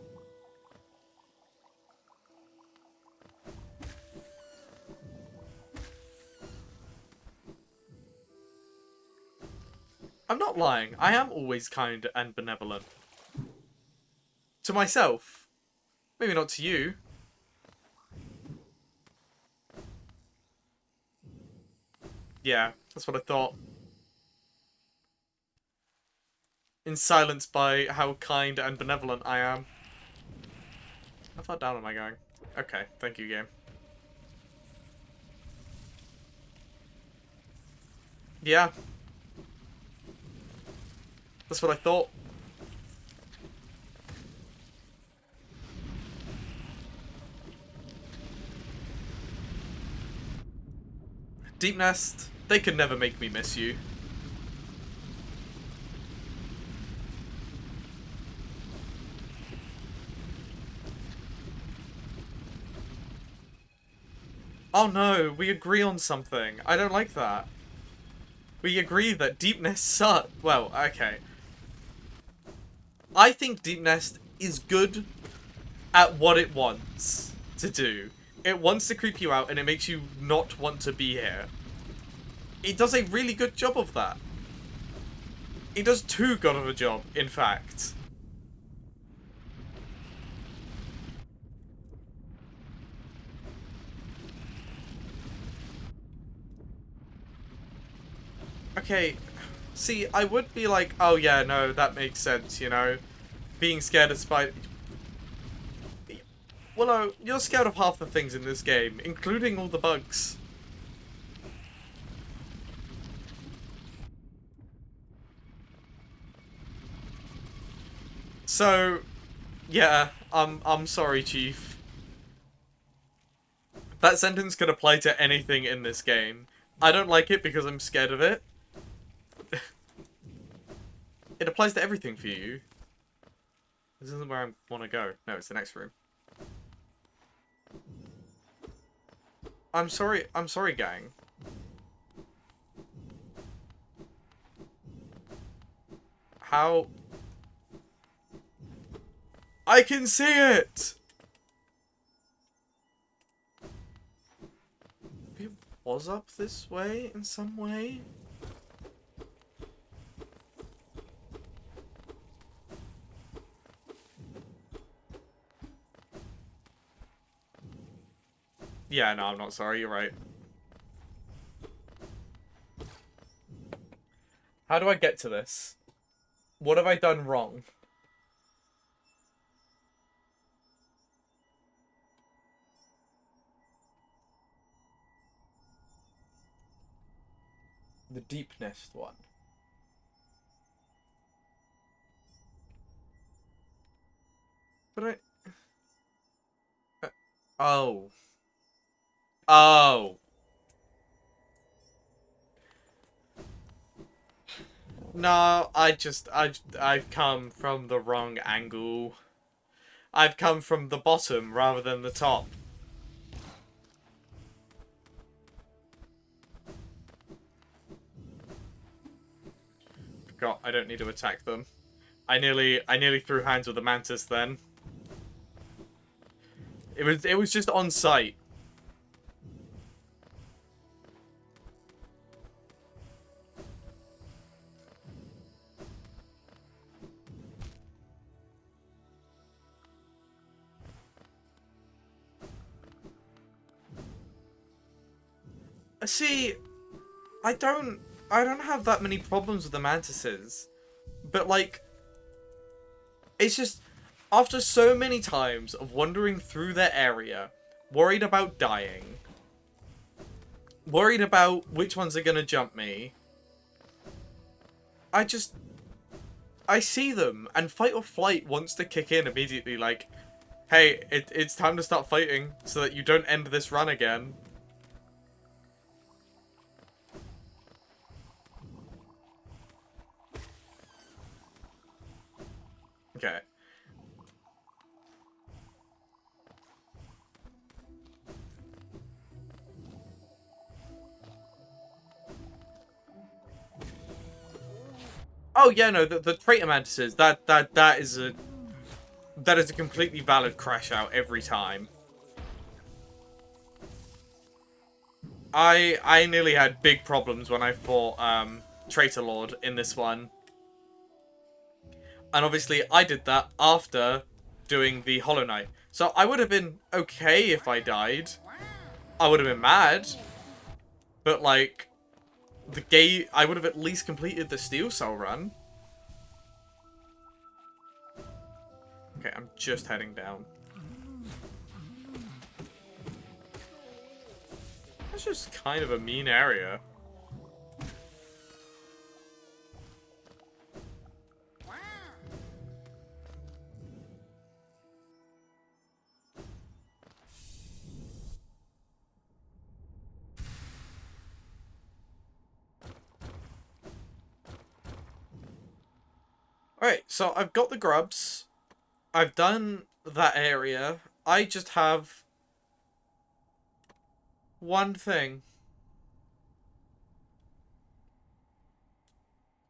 I'm not lying. I am always kind and benevolent. To myself. Maybe not to you. Yeah, that's what I thought. silenced by how kind and benevolent I am. How far down am I going? Okay, thank you, game. Yeah. That's what I thought. Deep Nest, they could never make me miss you. Oh no, we agree on something. I don't like that. We agree that Deep Nest sucks. Well, okay. I think Deep Nest is good at what it wants to do. It wants to creep you out and it makes you not want to be here. It does a really good job of that. It does too good of a job, in fact. Okay, see, I would be like, oh yeah, no, that makes sense, you know? Being scared of spiders. Well, no, you're scared of half the things in this game, including all the bugs. So, yeah, I'm sorry, Chief. That sentence could apply to anything in this game. I don't like it because I'm scared of it. It applies to everything for you. This isn't where I want to go. No, it's the next room. I'm sorry, gang. How? I can see it! It was up this way in some way? Yeah, no, I'm not sorry, you're right. How do I get to this? What have I done wrong? The Deep Nest one. But oh. Oh. No, I've come from the wrong angle. I've come from the bottom rather than the top. Forgot, I don't need to attack them. I nearly threw hands with the mantis then. It was just on sight. See, I don't have that many problems with the mantises. But like it's just after so many times of wandering through their area, worried about dying, worried about which ones are gonna jump me, I see them, and fight or flight wants to kick in immediately, like, hey, it's time to start fighting so that you don't end this run again. Okay. Oh yeah, no, the traitor mantises, that is a completely valid crash out every time. I nearly had big problems when I fought Traitor Lord in this one. And obviously I did that after doing the Hollow Knight. So I would have been okay if I died. I would have been mad. But like I would have at least completed the Steel Cell run. Okay, I'm just heading down. That's just kind of a mean area. Alright, so I've got the grubs. I've done that area. I just have one thing.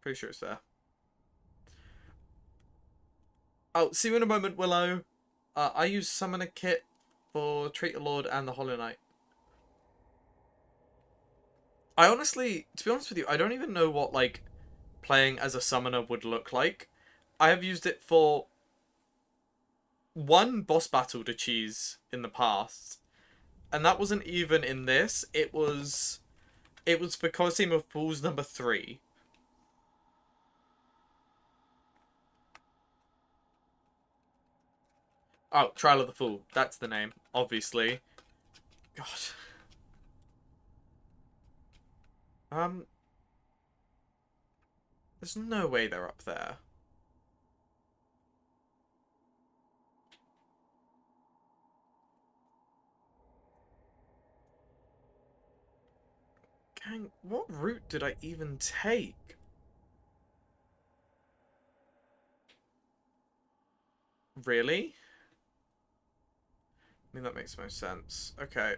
Pretty sure it's there. Oh, see you in a moment, Willow. I use Summoner Kit for Traitor Lord and the Hollow Knight. I honestly, to be honest with you, I don't even know what, like, playing as a summoner would look like. I have used it for one boss battle to cheese in the past, and that wasn't even in this. It was for Coliseum of Fools number 3. Oh, Trial of the Fool. That's the name, obviously. God. There's no way they're up there. Gang, what route did I even take? Really? I mean, that makes most sense. Okay.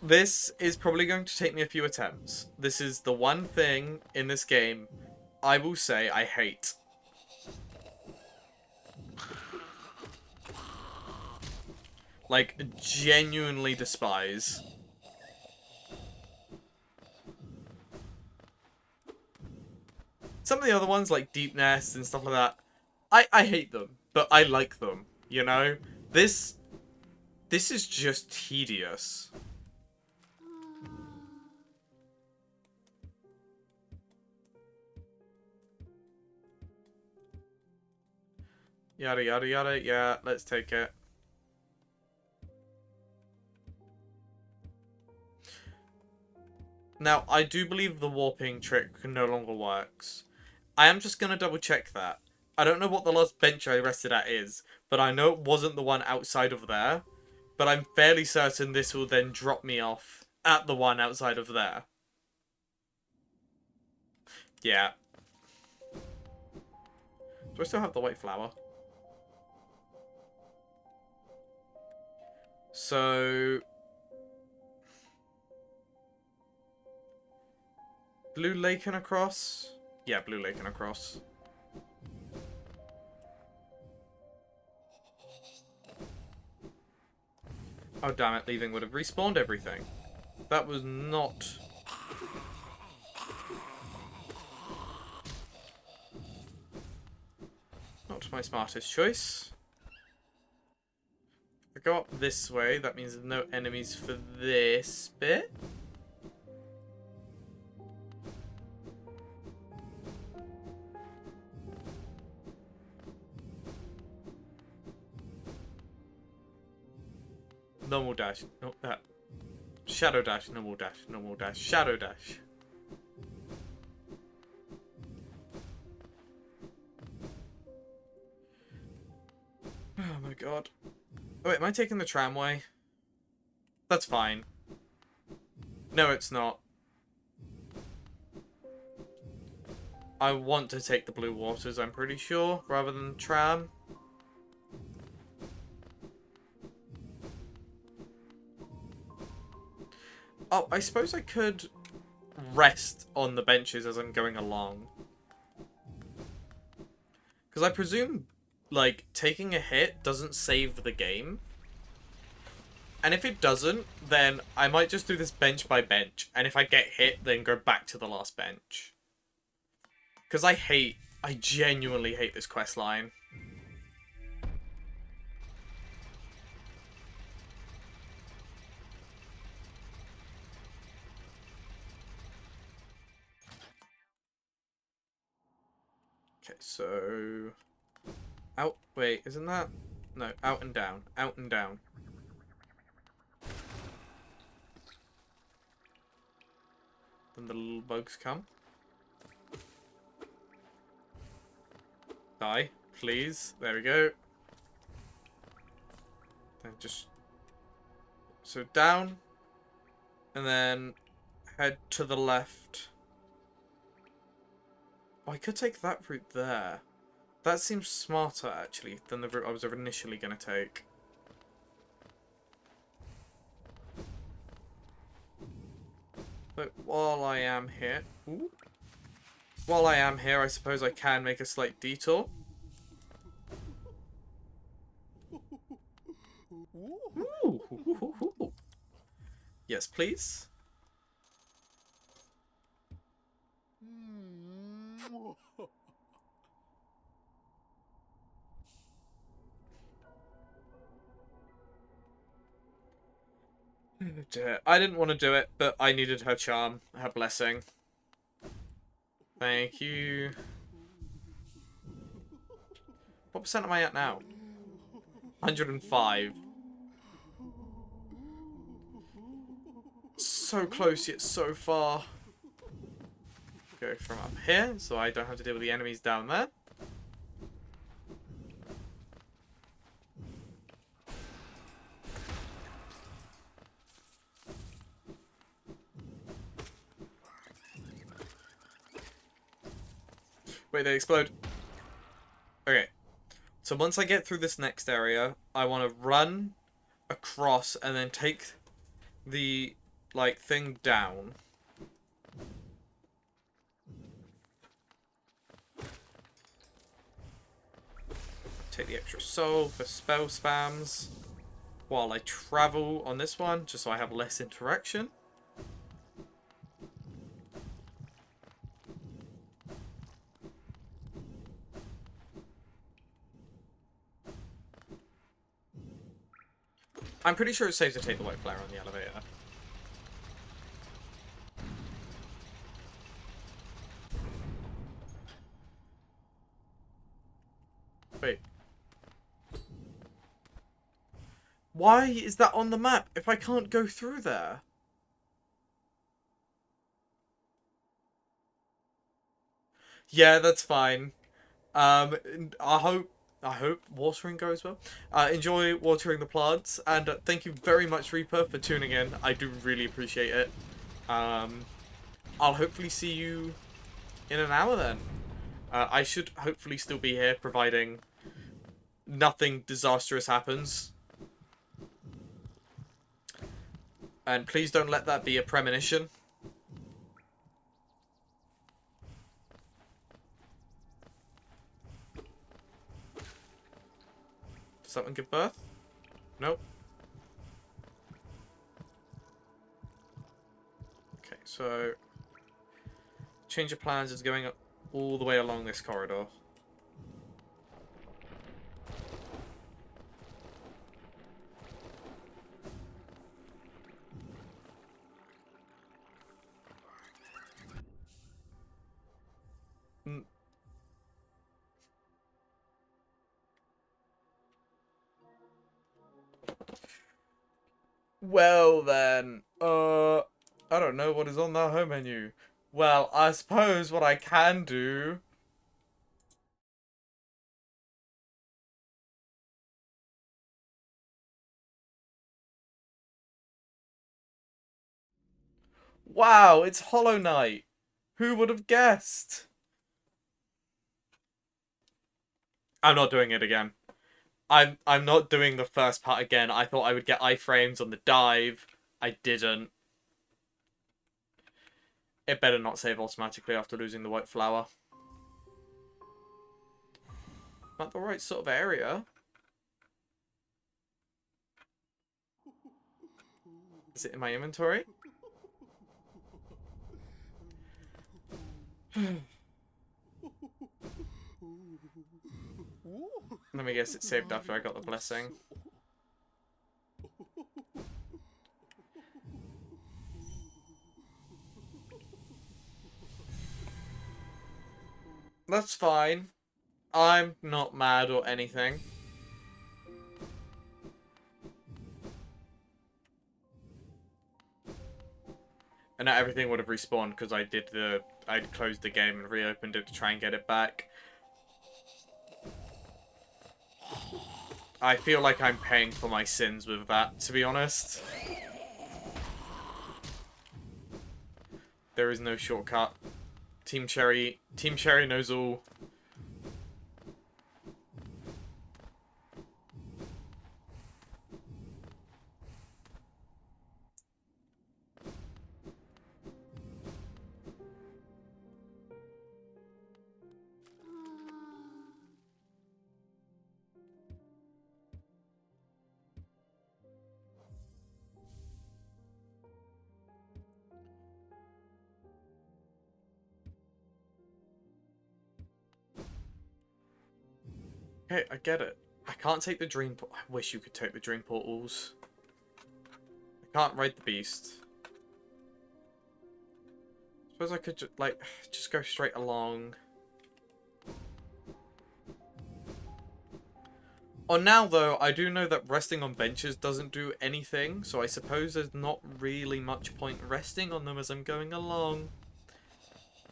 This is probably going to take me a few attempts. This is the one thing in this game I will say I hate. Like, genuinely despise. Some of the other ones, like Deep Nest and stuff like that, I hate them, but I like them, you know? This is just tedious. Yada yada yada, yeah, let's take it. Now, I do believe the warping trick no longer works. I am just gonna double check that. I don't know what the last bench I rested at is, but I know it wasn't the one outside of there. But I'm fairly certain this will then drop me off at the one outside of there. Yeah. Do I still have the white flower? So... Blue Lake and across? Yeah, Blue Lake and across. Oh, damn it. Leaving would have respawned everything. That was not... not my smartest choice. If I go up this way, that means there's no enemies for this bit. Normal dash. No, that. Shadow dash. Normal dash. Normal dash. Shadow dash. Oh my god. Oh wait, am I taking the tramway? That's fine. No, it's not. I want to take the Blue Waters, I'm pretty sure, rather than tram. Oh, I suppose I could rest on the benches as I'm going along. Because I presume, like, taking a hit doesn't save the game. And if it doesn't, then I might just do this bench by bench. And if I get hit, then go back to the last bench. Because I genuinely hate this quest line. Okay, so... Out. Wait, isn't that? No, out and down. Out and down. Then the little bugs come. Die, please. There we go. Then just... So down. And then head to the left. Oh, I could take that route there. That seems smarter, actually, than the route I was initially going to take. But while I am here... Ooh, while I am here, I suppose I can make a slight detour. Ooh. Yes, please. I didn't want to do it, but I needed her charm, her blessing. Thank you. What percent am I at now? 105. So close yet so far. Go from up here, so I don't have to deal with the enemies down there. Wait, they explode. Okay. So once I get through this next area, I want to run across and then take the, like, thing down. Take the extra soul for spell spams while I travel on this one, just so I have less interaction. I'm pretty sure it's safe to take the white flower on the elevator. Wait. Why is that on the map if I can't go through there? Yeah, that's fine. I hope watering goes well. Enjoy watering the plants, and thank you very much, Reaper, for tuning in. I do really appreciate it. I'll hopefully see you in an hour then. I should hopefully still be here, providing nothing disastrous happens. And please don't let that be a premonition. Does that one give birth? Nope. Okay, so... Change of plans is going up all the way along this corridor. Well then, I don't know what is on that home menu. Well, I suppose what I can do... Wow, it's Hollow Knight! Who would have guessed? I'm not doing it again. I'm not doing the first part again. I thought I would get iframes on the dive. I didn't. It better not save automatically after losing the white flower. Not the right sort of area. Is it in my inventory? Let me guess, it's saved after I got the blessing. That's fine. I'm not mad or anything. And now everything would have respawned because I'd closed the game and reopened it to try and get it back. I feel like I'm paying for my sins with that, to be honest. There is no shortcut. Team Cherry knows all. Okay, I get it. I can't take the dream. I wish you could take the dream portals. I can't ride the beast. Suppose I could just go straight along. On now though, I do know that resting on benches doesn't do anything, so I suppose there's not really much point resting on them as I'm going along.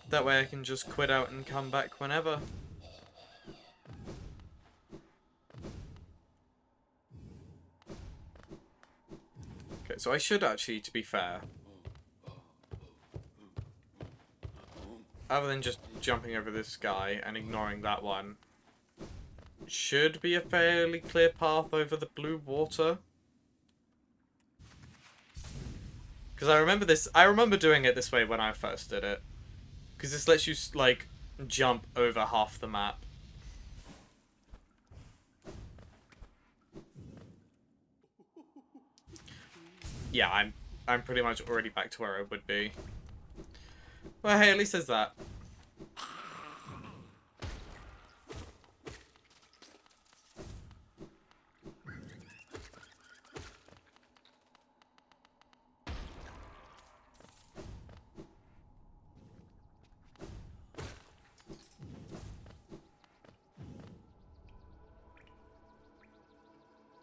That way I can just quit out and come back whenever. Okay, so I should actually, to be fair, other than just jumping over this guy and ignoring that one, should be a fairly clear path over the blue water. Because I remember doing it this way when I first did it. Because this lets you, like, jump over half the map. Yeah, I'm pretty much already back to where I would be. Well, hey, at least there's that.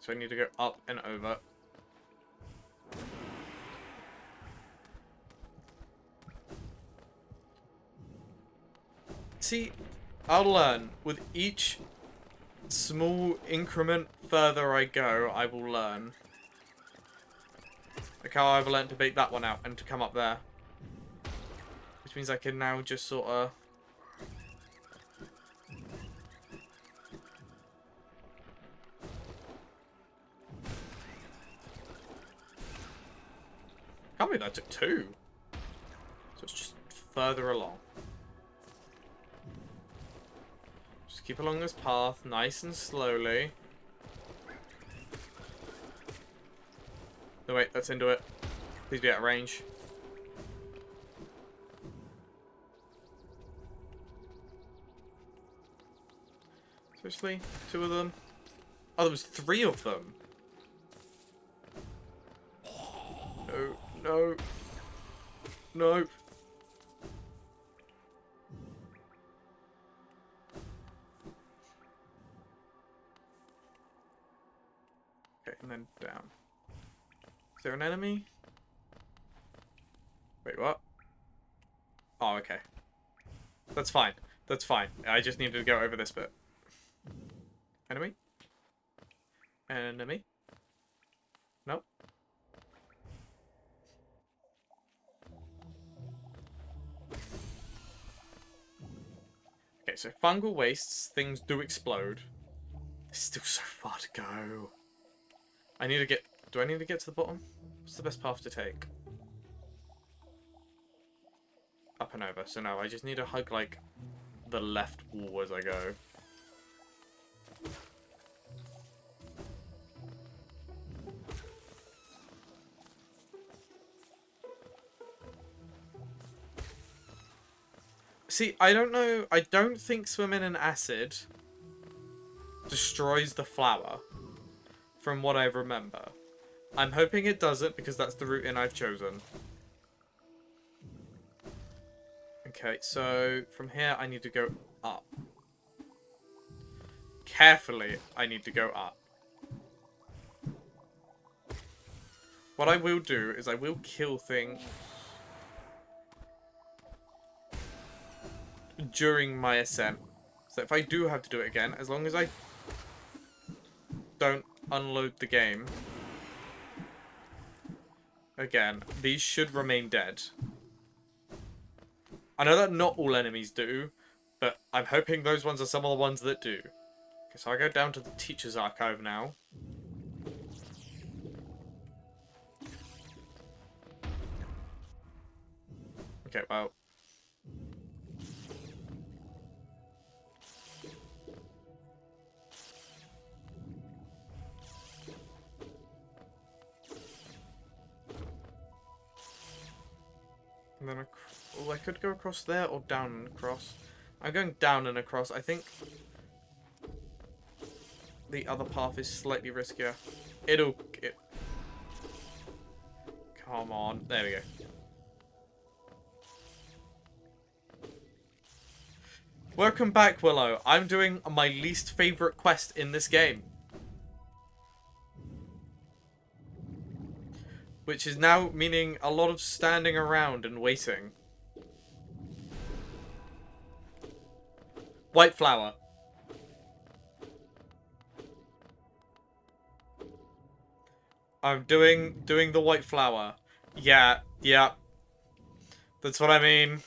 So I need to go up and over. See, I'll learn. With each small increment further I go, I will learn. Like how I've learned to bait that one out and to come up there. Which means I can now just sort of... Can't believe that took 2. So it's just further along. Just keep along this path, nice and slowly. No, wait, that's into it. Please be out of range. Seriously? 2 of them? Oh, there was 3 of them. No, no. No. Okay, and then down. Is there an enemy? Wait, what? Oh, okay. That's fine. That's fine. I just needed to go over this bit. Enemy? Enemy? Nope. Okay, so fungal wastes, things do explode. There's still so far to go. I need to get... Do I need to get to the bottom? What's the best path to take? Up and over. So no, I just need to hug, like, the left wall as I go. See, I don't know. I don't think swimming in acid destroys the flower, from what I remember. I'm hoping it doesn't, because that's the route in I've chosen. In Okay, so from here I need to go up. Carefully, I need to go up. What I will do is I will kill things during my ascent. So if I do have to do it again, as long as I don't unload the game again, these should remain dead. I know that not all enemies do, but I'm hoping those ones are some of the ones that do. Okay, so I go down to the teacher's archive now. Okay, well. And then I could go across there or down and across. I'm going down and across. I think the other path is slightly riskier. Come on. There we go. Welcome back, Willow. I'm doing my least favourite quest in this game. Which is now meaning a lot of standing around and waiting. White flower. I'm doing the white flower. Yeah. That's what I mean.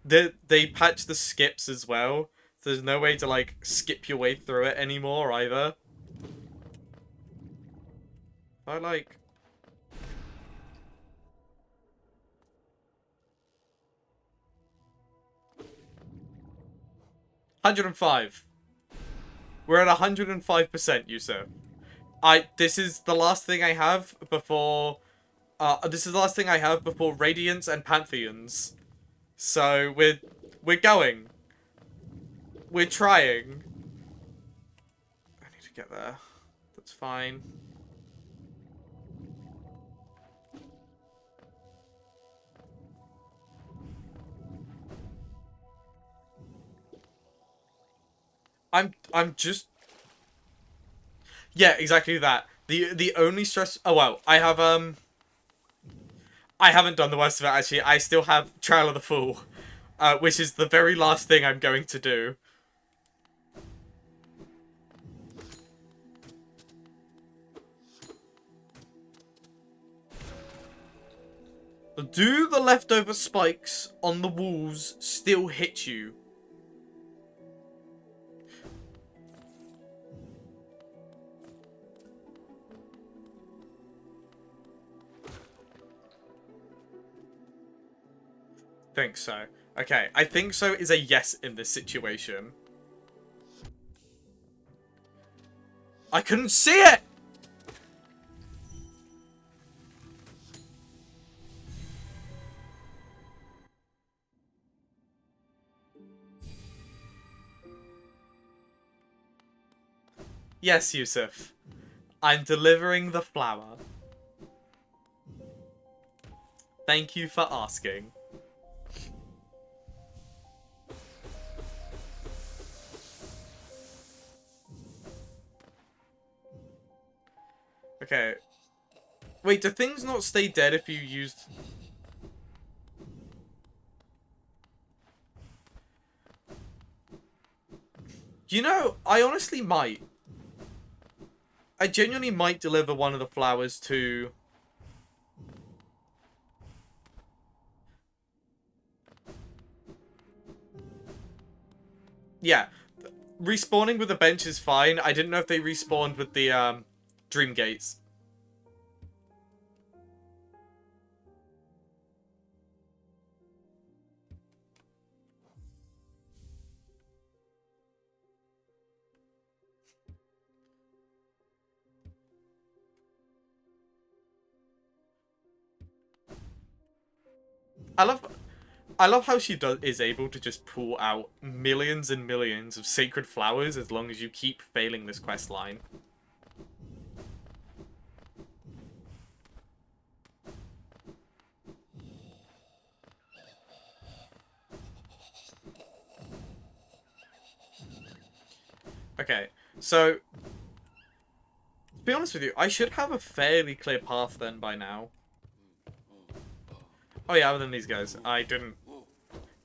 They patched the skips as well. So there's no way to like skip your way through it anymore either. I like 105. We're at 105%, Yusuf. This is the last thing I have before this is the last thing I have before Radiance and Pantheons. So we're going. We're trying. I need to get there. That's fine. I'm just... Yeah, exactly that. The only stress... Oh, well, I haven't done the worst of it, actually. I still have Trial of the Fool, which is the very last thing I'm going to do. Do the leftover spikes on the walls still hit you? Think so. Okay, I think so is a yes in this situation. I couldn't see it! Yes, Yusuf. I'm delivering the flower. Thank you for asking. Okay. Wait, do things not stay dead if you used... You know, I honestly might. I genuinely might deliver one of the flowers to... Yeah. Respawning with the bench is fine. I didn't know if they respawned with the, Dream Gates. I love how she is able to just pull out millions and millions of sacred flowers as long as you keep failing this quest line. Okay, so, to be honest with you, I should have a fairly clear path then by now. Oh yeah, other than these guys. I didn't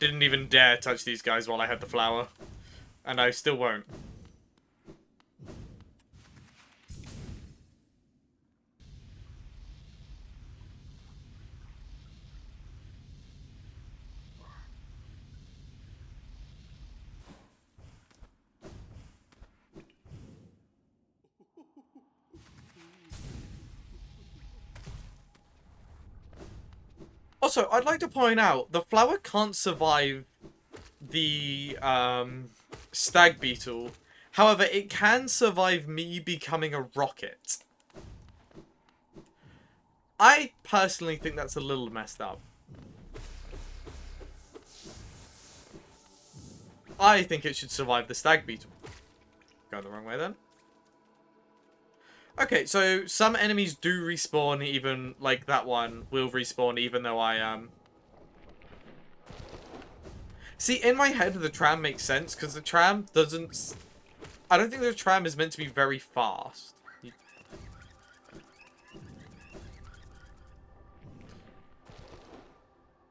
even dare touch these guys while I had the flower. And I still won't. Also, I'd like to point out, the flower can't survive the stag beetle. However, it can survive me becoming a rocket. I personally think that's a little messed up. I think it should survive the stag beetle. Going the wrong way then. Okay, so some enemies do respawn, even like that one will respawn, even though I See, in my head, the tram makes sense because the tram doesn't. I don't think the tram is meant to be very fast.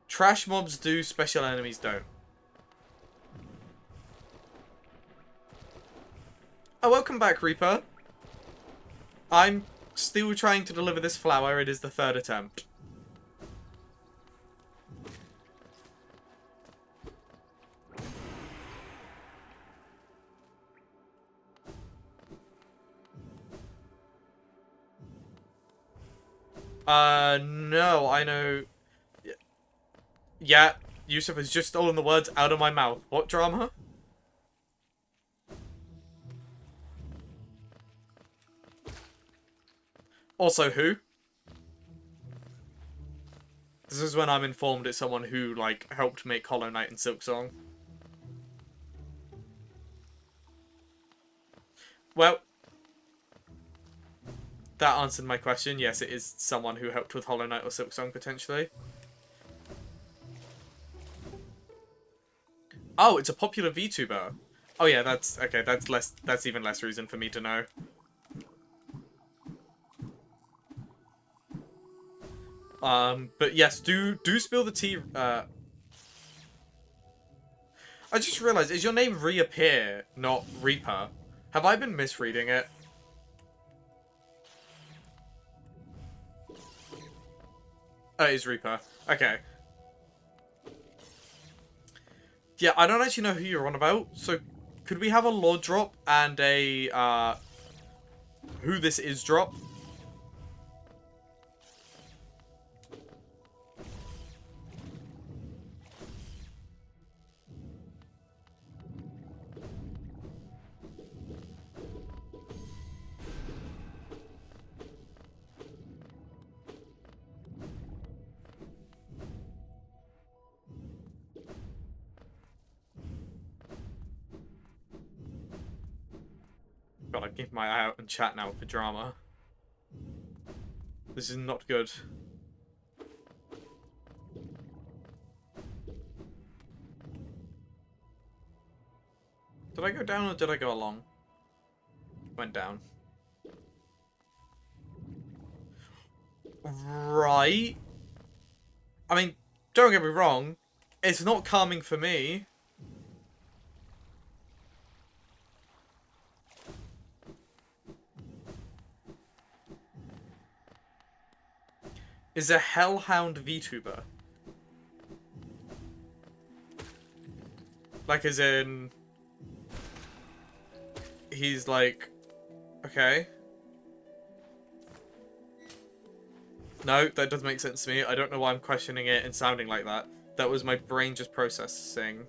Trash mobs do, special enemies don't. Oh, welcome back, Reaper. I'm still trying to deliver this flower. It is the third attempt. No, I know. Yeah, Yusuf has just stolen the words out of my mouth. What drama? Also, who? This is when I'm informed it's someone who, like, helped make Hollow Knight and Silksong. Well, that answered my question. Yes, it is someone who helped with Hollow Knight or Silksong, potentially. Oh, it's a popular VTuber. Oh yeah, that's okay. That's even less reason for me to know. But yes, do spill the tea. I just realized, is your name Reappear, not Reaper? Have I been misreading it? Oh, it is Reaper. Okay. Yeah, I don't actually know who you're on about, so could we have a lore drop and a, who this is drop? Gotta keep my eye out and chat now for drama. This is not good. Did I go down or did I go along? Went down. Right. I mean, don't get me wrong. It's not calming for me. Is a Hellhound VTuber. Like, as in... He's like... Okay. No, that doesn't make sense to me. I don't know why I'm questioning it and sounding like that. That was my brain just processing.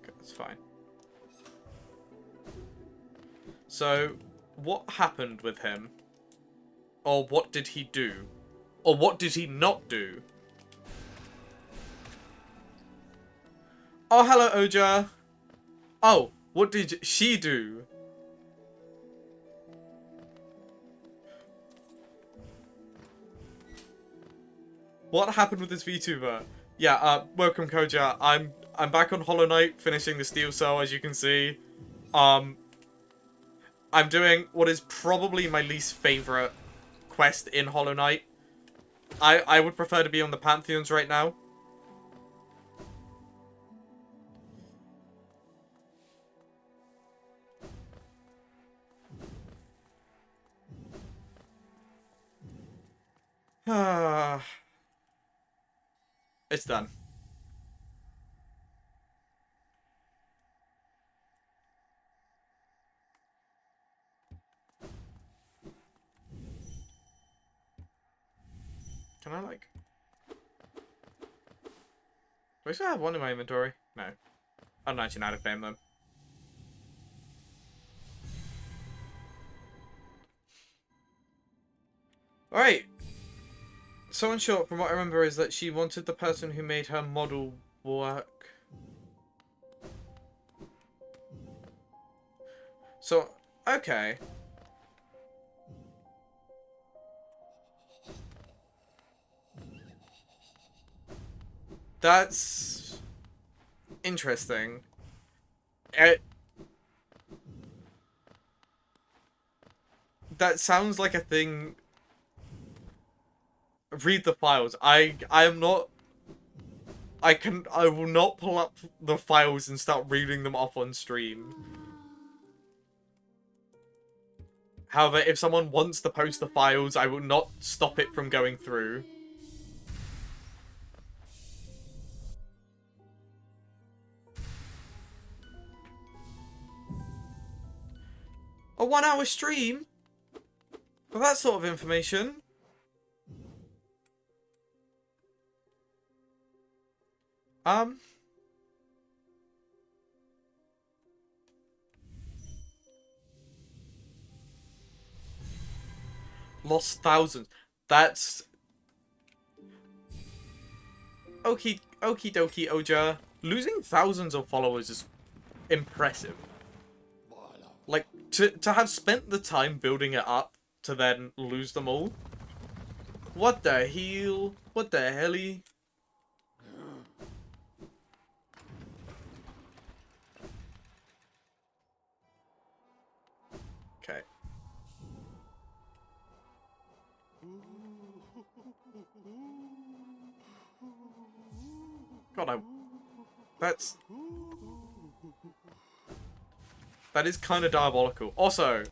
Okay, that's fine. So, what happened with him? Or what did he do? Or what did he not do? Oh, hello, Oja. Oh, what did she do? What happened with this VTuber? Yeah, welcome, Koja. I'm back on Hollow Knight, finishing the Steel Cell, as you can see. I'm doing what is probably my least favorite quest in Hollow Knight. I would prefer to be on the Pantheons right now. It's done. Can I, like... Do I still have one in my inventory? No. I don't actually know how to claim them. Alright. So in short, from what I remember, is that she wanted the person who made her model work. So, okay. That's interesting. That sounds like a thing. Read the files. I am not. I will not pull up the files and start reading them off on stream. However, if someone wants to post the files, I will not stop it from going through. A 1-hour stream? For that sort of information? Lost thousands. That's... Okie dokie, Oja. Losing thousands of followers is impressive. Like, to have spent the time building it up to then lose them all? What the hell? What the helly? Okay. God, that is kind of diabolical. Also,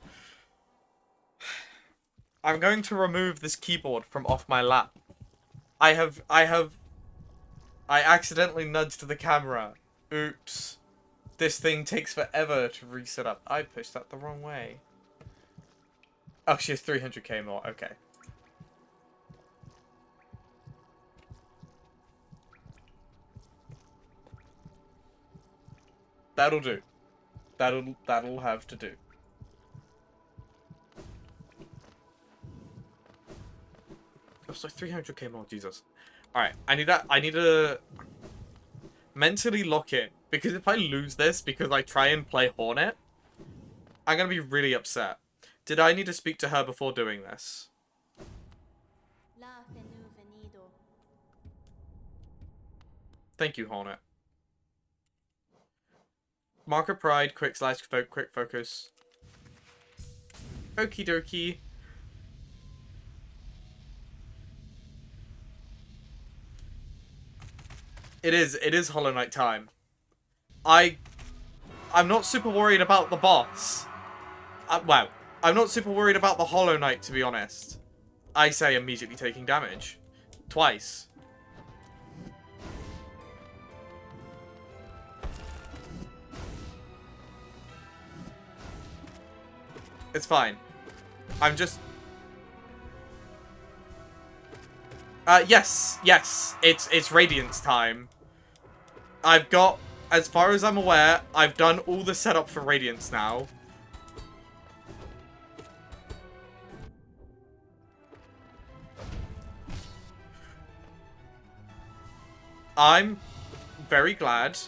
I'm going to remove this keyboard from off my lap. I accidentally nudged the camera. Oops. This thing takes forever to reset up. I pushed that the wrong way. Oh, she has 300k more. Okay. That'll do. That'll have to do. Oh, so 300k more, Jesus. Alright, I need to mentally lock in. Because if I lose this because I try and play Hornet, I'm gonna be really upset. Did I need to speak to her before doing this? Thank you, Hornet. Marker Pride, quick focus. Okie dokie. It is Hollow Knight time. I'm not super worried about the boss. Wow. I'm not super worried about the Hollow Knight, to be honest. I say immediately taking damage. Twice. It's fine. I'm just... yes. It's Radiance time. I've got, as far as I'm aware, I've done all the setup for Radiance now. I'm very glad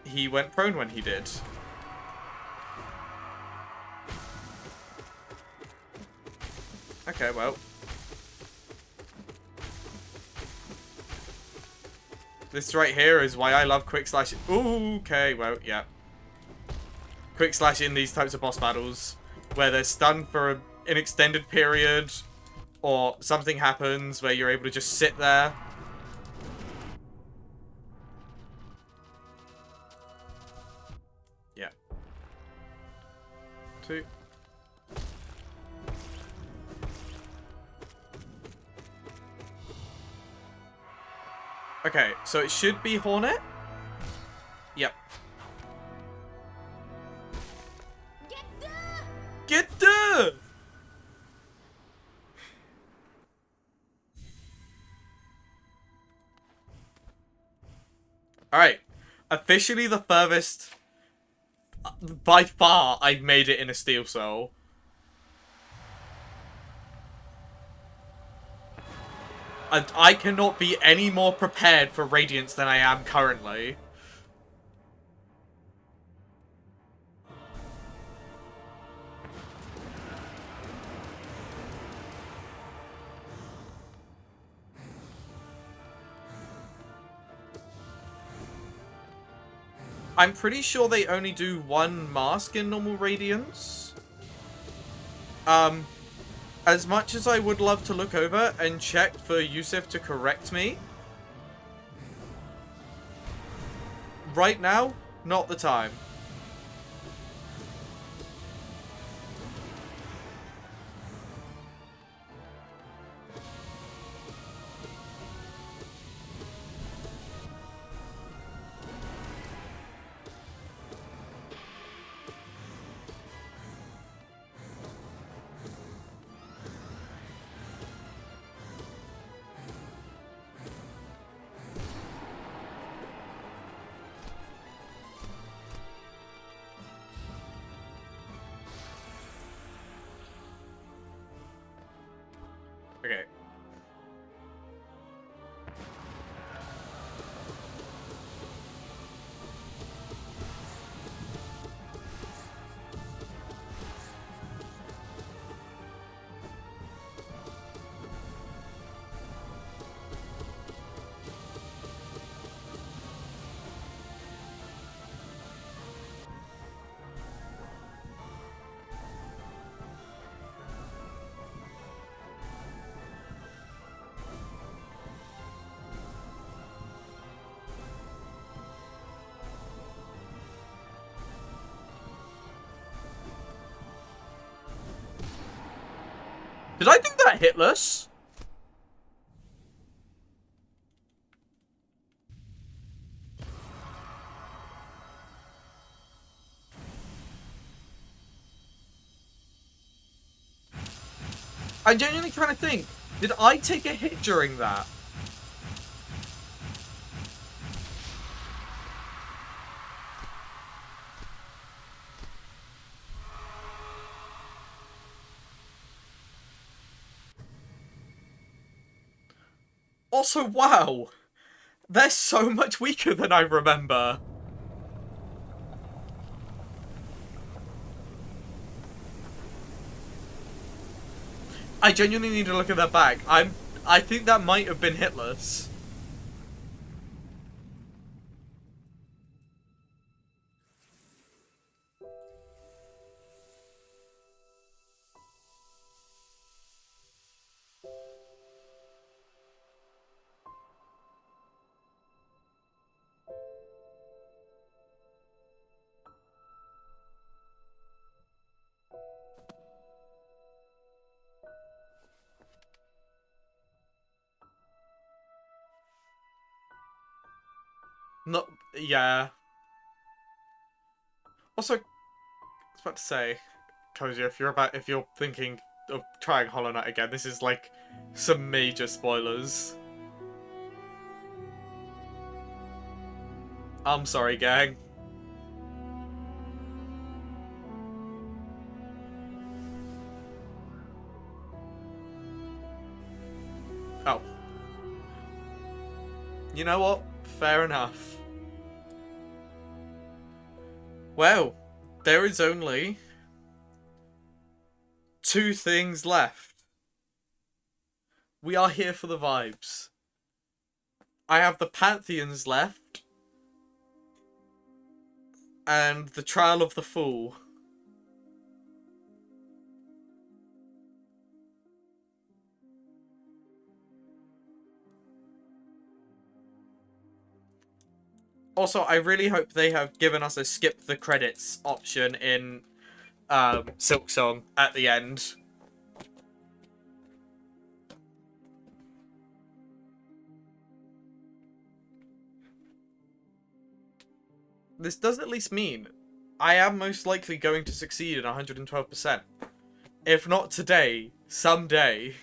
he went prone when he did. Okay, well. This right here is why I love quick slash. Ooh, okay, well, yeah. Quick slash in these types of boss battles, where they're stunned for an extended period, or something happens where you're able to just sit there. Yeah. 2. Okay, so it should be Hornet? Yep. Get the! Alright. Officially the furthest, by far, I've made it in a Steel Soul. And I cannot be any more prepared for Radiance than I am currently. I'm pretty sure they only do one mask in normal Radiance. As much as I would love to look over and check for Yusuf to correct me, right now, not the time. Okay. Did I think that hitless? I'm genuinely trying to think. Did I take a hit during that? Also, wow. They're so much weaker than I remember. I genuinely need to look at that back. I think that might have been hitless. Not, yeah. Also, I was about to say, Koji, if you're thinking of trying Hollow Knight again, this is like some major spoilers. I'm sorry, gang. Oh. You know what? Fair enough. Well, there is only 2 things left. We are here for the vibes. I have the Pantheons left. And the Trial of the Fool. Also, I really hope they have given us a skip the credits option in Silksong at the end. This does at least mean I am most likely going to succeed in 112%. If not today, someday.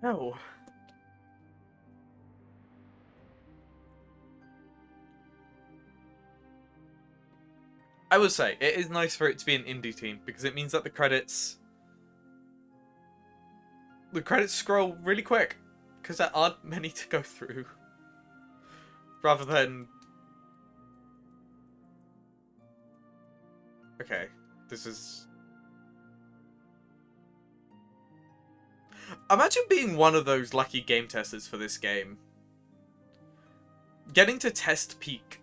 Oh. I would say, it is nice for it to be an indie team, because it means that the credits scroll really quick, because there aren't many to go through. Rather than... Okay, this is... Imagine being one of those lucky game testers for this game. Getting to test Peak.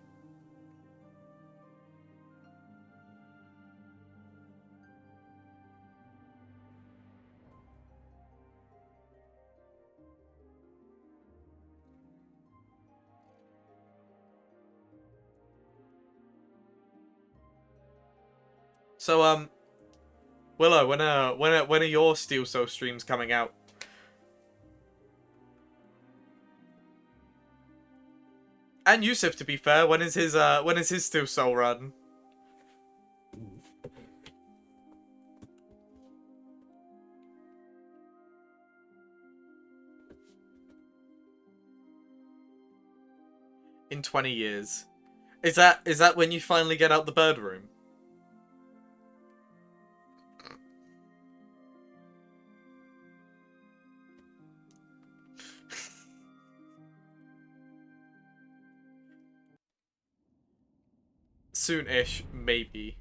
So, Willow, when are your Steel Soul streams coming out? And Yusuf, to be fair, when is his Steel Soul run? In 20 years. Is that when you finally get out the bird room? Soon-ish, maybe.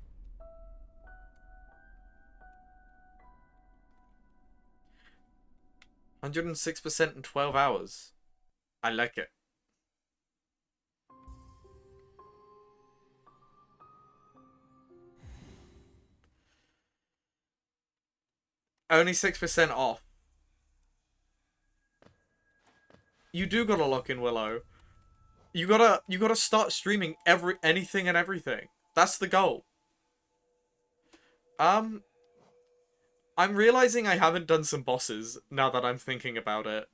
106% in 12 hours. I like it. Only 6% off. You do gotta lock in Willow. You gotta start streaming anything and everything. That's the goal. I'm realizing I haven't done some bosses now that I'm thinking about it.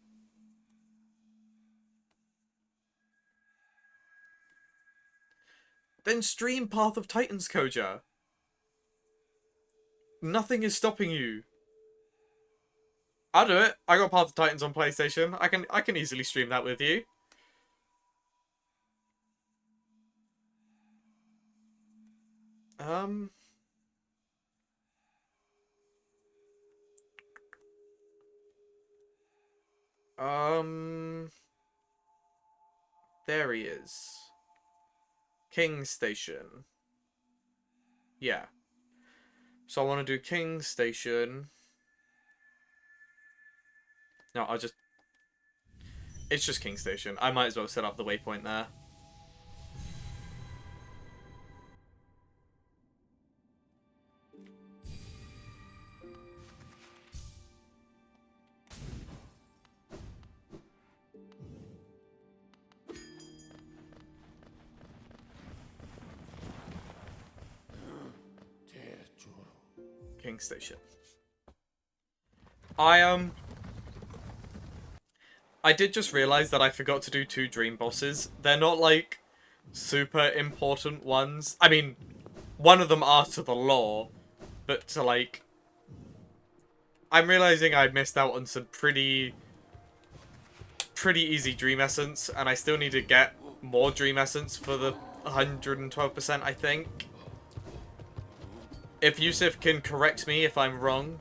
Then stream Path of Titans, Koja. Nothing is stopping you. I'll do it. I got Path of Titans on PlayStation. I can easily stream that with you. There he is. King Station. Yeah. So I want to do King Station. No, it's just King Station. I might as well set up the waypoint there. King Station. I did just realize that I forgot to do 2 dream bosses. They're not like super important ones. I mean, one of them are to the lore, but to like, I'm realizing I missed out on some pretty easy dream essence, and I still need to get more dream essence for the 112%, I think. If Yusuf can correct me if I'm wrong,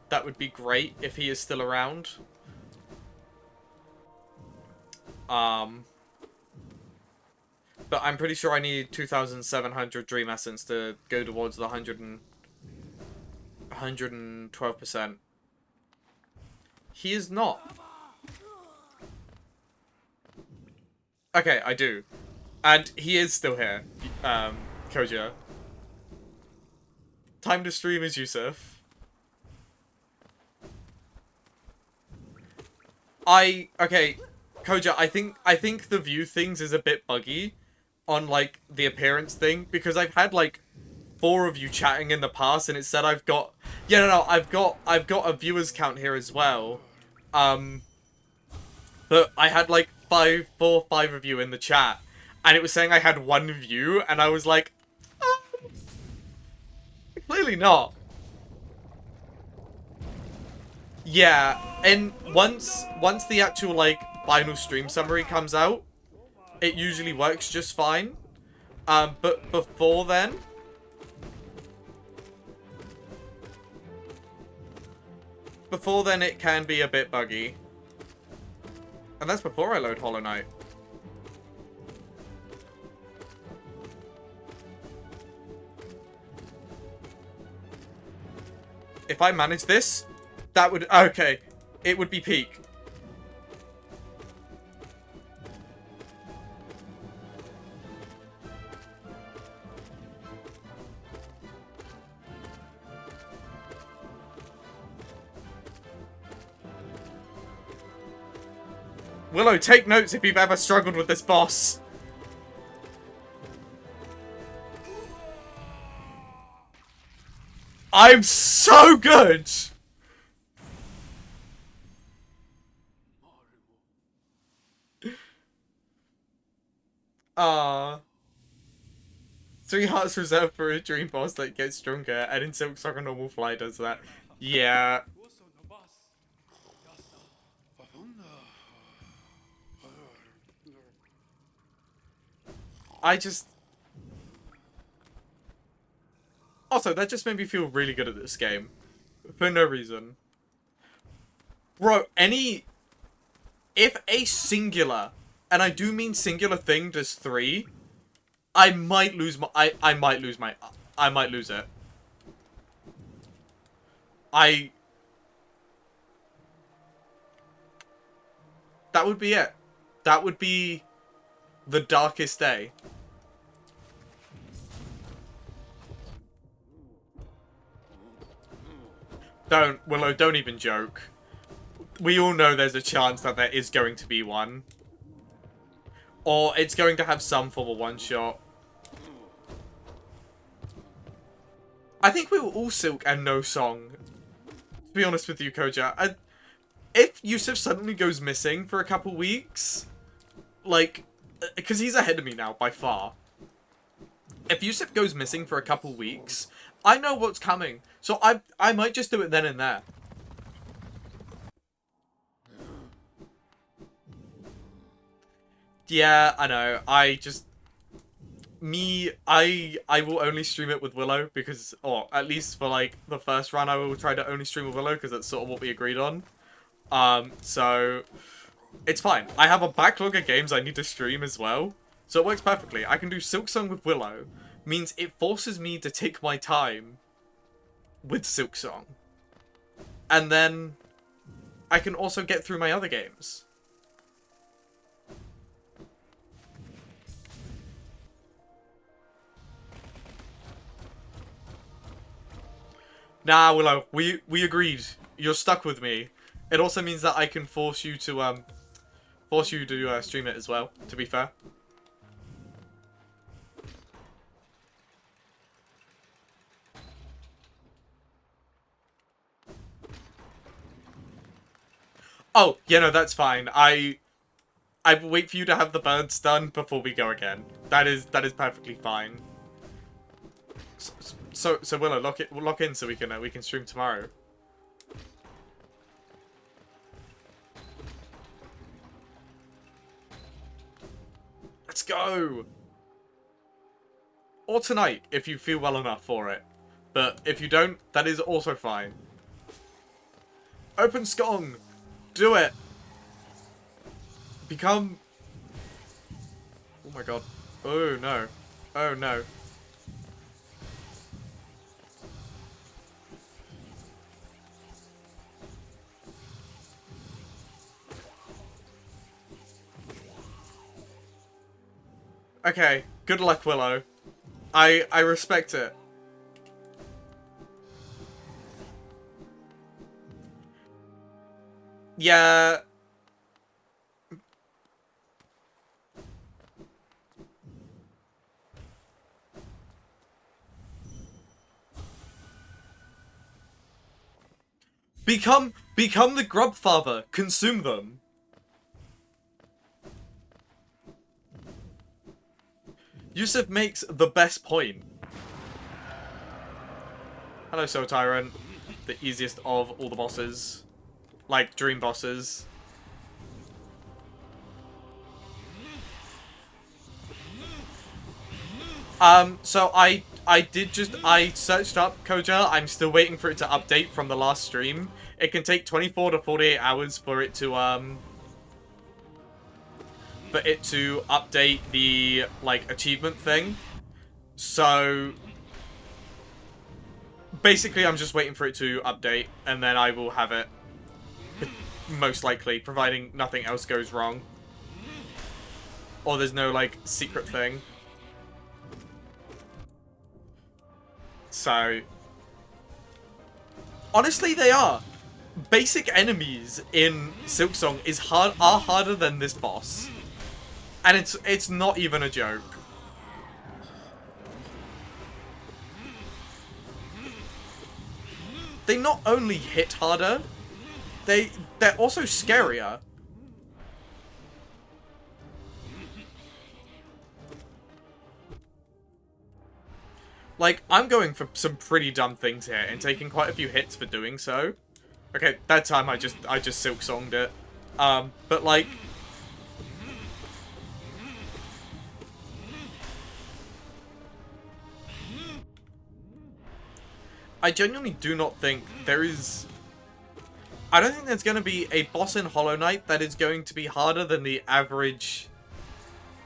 that would be great if he is still around. But I'm pretty sure I need 2,700 Dream Essence to go towards the 112%. He is not. Okay, I do. And he is still here, Koja. Time to stream is Yusuf. Okay, Koja, I think the view things is a bit buggy on, like, the appearance thing, because I've had, like, 4 of you chatting in the past, and it said I've got... Yeah, no, I've got a viewers count here as well. But I had, like, 4 or 5 of you in the chat, and it was saying I had 1 view, and I was like, clearly not. Yeah, and once the actual, like, final stream summary comes out, it usually works just fine. But before then... Before then, it can be a bit buggy. And that's before I load Hollow Knight. If I manage this, that would... Okay, it would be peak. Willow, take notes if you've ever struggled with this boss. I'm so good! Ah. 3 hearts reserved for a dream boss that gets stronger, and in Silksong a normal fly does that. Yeah. I just... Also, that just made me feel really good at this game. For no reason. Bro, if a singular, and I do mean singular thing, does 3, I might lose my... I might lose it. That would be it. That would be the darkest day. Willow, don't even joke. We all know there's a chance that there is going to be one. Or it's going to have some form of one-shot. I think we were all Silk and no Song. To be honest with you, Koja. If Yusuf suddenly goes missing for a couple weeks... Like... Because he's ahead of me now, by far. If Yusuf goes missing for a couple weeks... I know what's coming. So I might just do it then and there. Yeah, I know. I will only stream it with Willow because, or at least for like the first run, I will try to only stream with Willow because that's sort of what we agreed on. So it's fine. I have a backlog of games I need to stream as well, so it works perfectly. I can do Silksong with Willow, means it forces me to take my time with Silksong, and then I can also get through my other games. Nah, Willow, we agreed. You're stuck with me. It also means that I can force you to stream it as well, to be fair. Oh, yeah, no, that's fine. I will wait for you to have the birds done before we go again. That is perfectly fine. So Willow, lock in so we can stream tomorrow. Let's go. Or tonight, if you feel well enough for it. But if you don't, that is also fine. Open Skong! Do it! Become... Oh my god. Oh no. Oh no. Okay, good luck, Willow. I respect it. Yeah. Become the Grub Father. Consume them. Yusuf makes the best point. Hello, Soul Tyrant. The easiest of all the bosses. Like, dream bosses. So I searched up Koja. I'm still waiting for it to update from the last stream. It can take 24 to 48 hours for it to, update the, like, achievement thing. So, basically, I'm just waiting for it to update, and then I will have it. Most likely, providing nothing else goes wrong. Or there's no, like, secret thing. So, honestly, they are. Basic enemies in Silksong are harder than this boss. And it's not even a joke. They not only hit harder, they're also scarier. Like, I'm going for some pretty dumb things here and taking quite a few hits for doing so. Okay, that time I just Silksonged it. But like, I genuinely do not think there is... I don't think there's going to be a boss in Hollow Knight that is going to be harder than the average...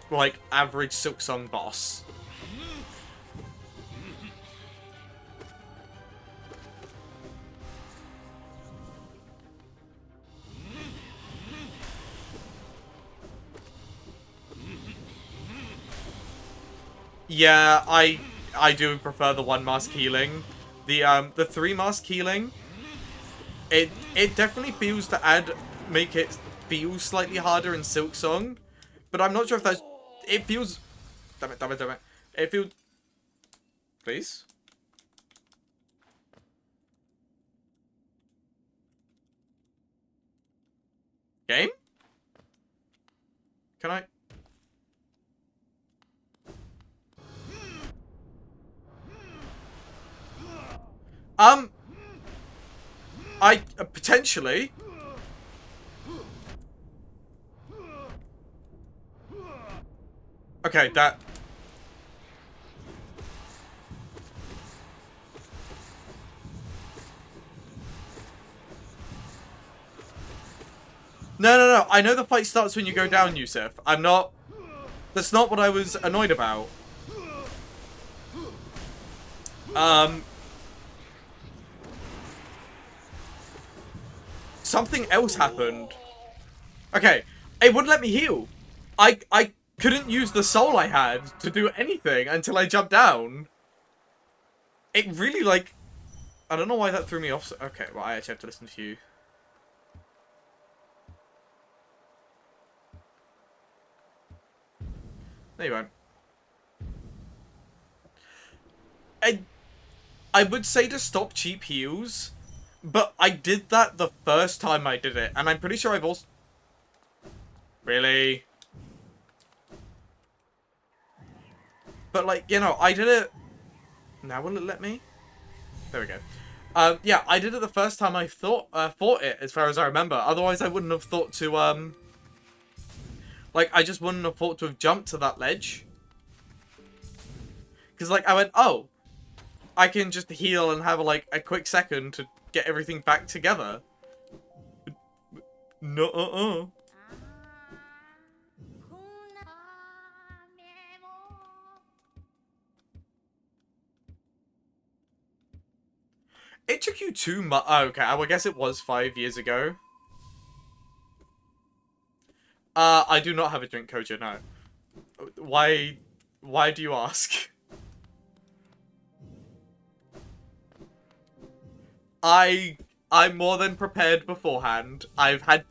like, average Silksong boss. Yeah, I do prefer the 1 mask healing. The 3 mask healing, it definitely feels to make it feel slightly harder in Silksong, but I'm not sure if that's... It feels... Damn it. It feels... Please? Game? Can I... potentially. Okay, that... No. I know the fight starts when you go down, Yusuf. I'm not... That's not what I was annoyed about. Something else happened. Okay, it wouldn't let me heal. I couldn't use the soul I had to do anything until I jumped down. It really, like... I don't know why that threw me off. Okay, well, I actually have to listen to you. No, you won't. I would say to stop cheap heals, but I did that the first time I did it, and I'm pretty sure I've also... Really? But, like, you know, I did it... Now will it let me? There we go. Yeah, I did it the first time I fought it, as far as I remember. Otherwise, I wouldn't have thought to, like, I just wouldn't have thought to have jumped to that ledge. Because, like, I went, oh, I can just heal and have, like, a quick second to get everything back together. No, It took you 2 months. Oh, okay, I guess it was 5 years ago. I do not have a drink, Koja, no. Why do you ask? I'm more than prepared beforehand. I've had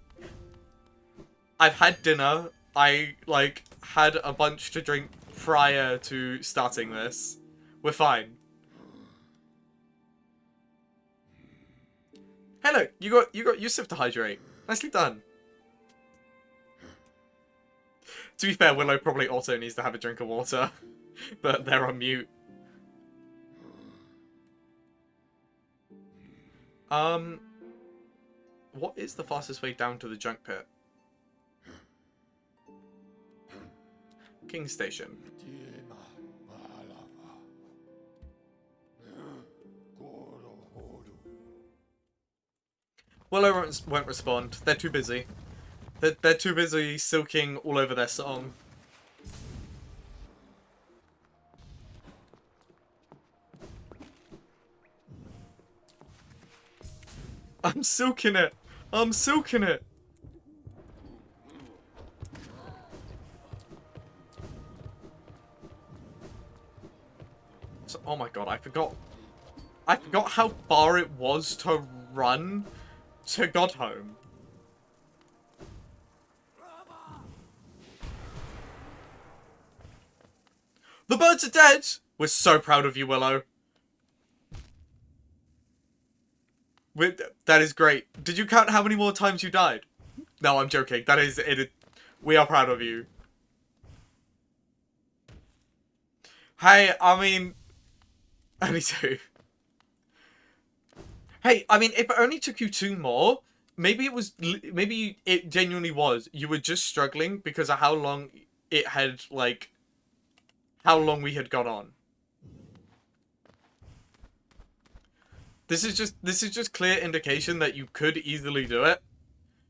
dinner. I, like, had a bunch to drink prior to starting this. We're fine. Hey, look, you got Yusuf to hydrate. Nicely done. To be fair, Willow probably also needs to have a drink of water, but they're on mute. What is the fastest way down to the junk pit? King Station. Willow won't respond. They're too busy. They're too busy silking all over their song. I'm silking it! I'm silking it! So, oh my god, I forgot how far it was to run to Godhome. The birds are dead! We're so proud of you, Willow. That is great. Did you count how many more times you died? No, I'm joking. That is it. We are proud of you. Hey, I mean... Only 2. Hey, I mean, if it only took you 2 more, maybe it genuinely was. You were just struggling because of how long it had, like... How long we had gone on. This is just clear indication that you could easily do it.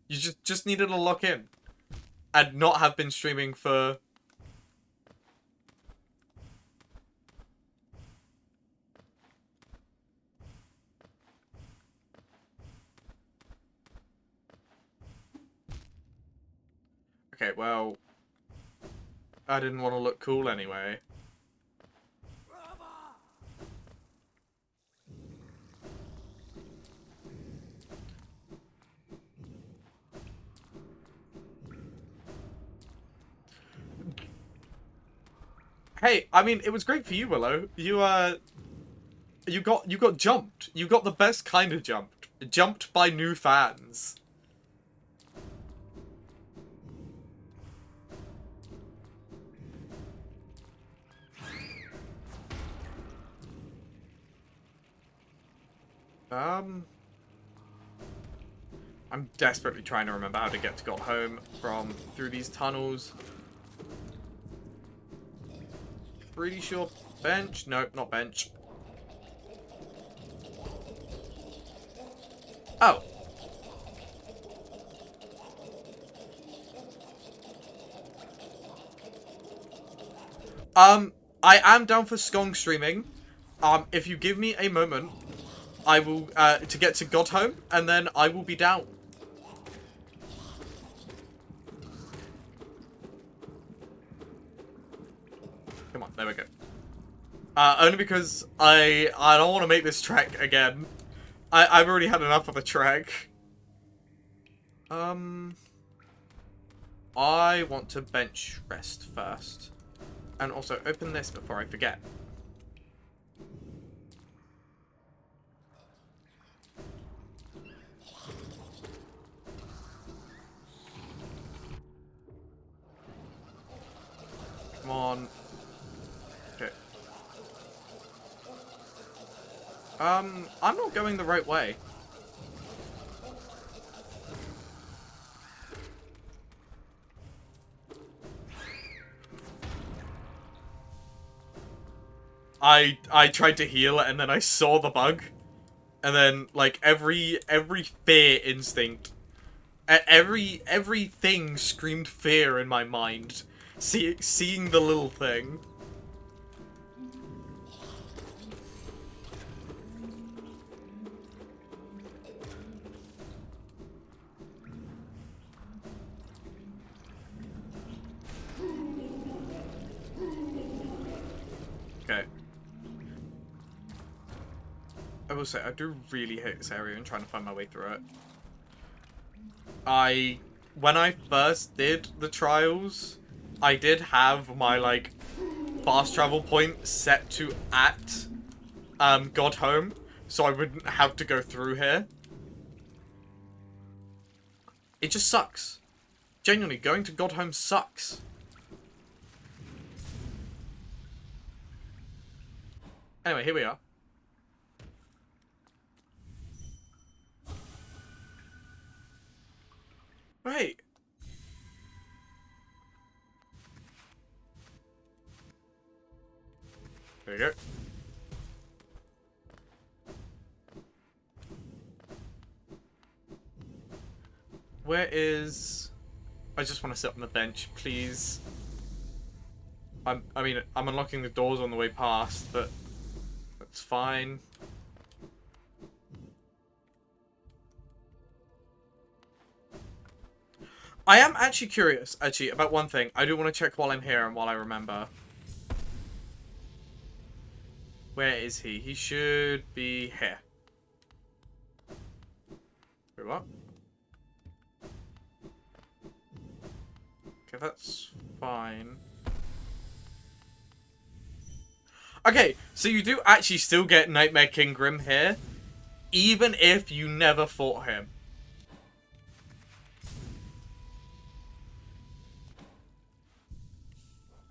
You just needed to lock in. And not have been streaming for... Okay, well... I didn't want to look cool anyway. Hey, I mean, it was great for you, Willow. You got jumped. You got the best kind of jumped. Jumped by new fans. I'm desperately trying to remember how to get to Godhome from through these tunnels. Pretty sure bench? Nope, not bench. Oh. I am down for Skong streaming. If you give me a moment, I will, to get to Godhome, and then I will be down. Come on, there we go. Only because I don't want to make this trek again. I've already had enough of the trek. I want to bench rest first. And also open this before I forget. Come on. Okay. I'm not going the right way. I tried to heal and then I saw the bug, and then like every fear instinct, everything screamed fear in my mind. Seeing the little thing. Okay. I will say, I do really hate this area and trying to find my way through it. When I first did the trials, I did have my, like, fast travel point set to at, Godhome, so I wouldn't have to go through here. It just sucks. Genuinely, going to Godhome sucks. Anyway, here we are. Right. There you go. Where is... I just want to sit on the bench, please. I mean, I'm unlocking the doors on the way past, but that's fine. I am actually curious, about one thing. I do want to check while I'm here and while I remember. Where is he? He should be here. Wait, what? Okay, that's fine. Okay, so you do actually still get Nightmare King Grim here, even if you never fought him.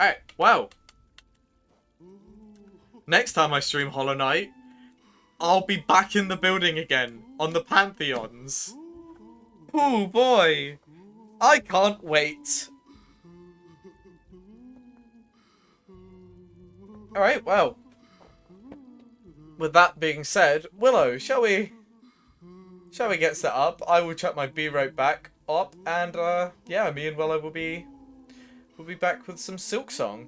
Alright, well. Next time I stream Hollow Knight, I'll be back in the building again, on the Pantheons. Oh boy! I can't wait. Alright, well. With that being said, Willow, shall we get set up? I will chuck my B-rope back up, and yeah, me and Willow will be back with some Silksong.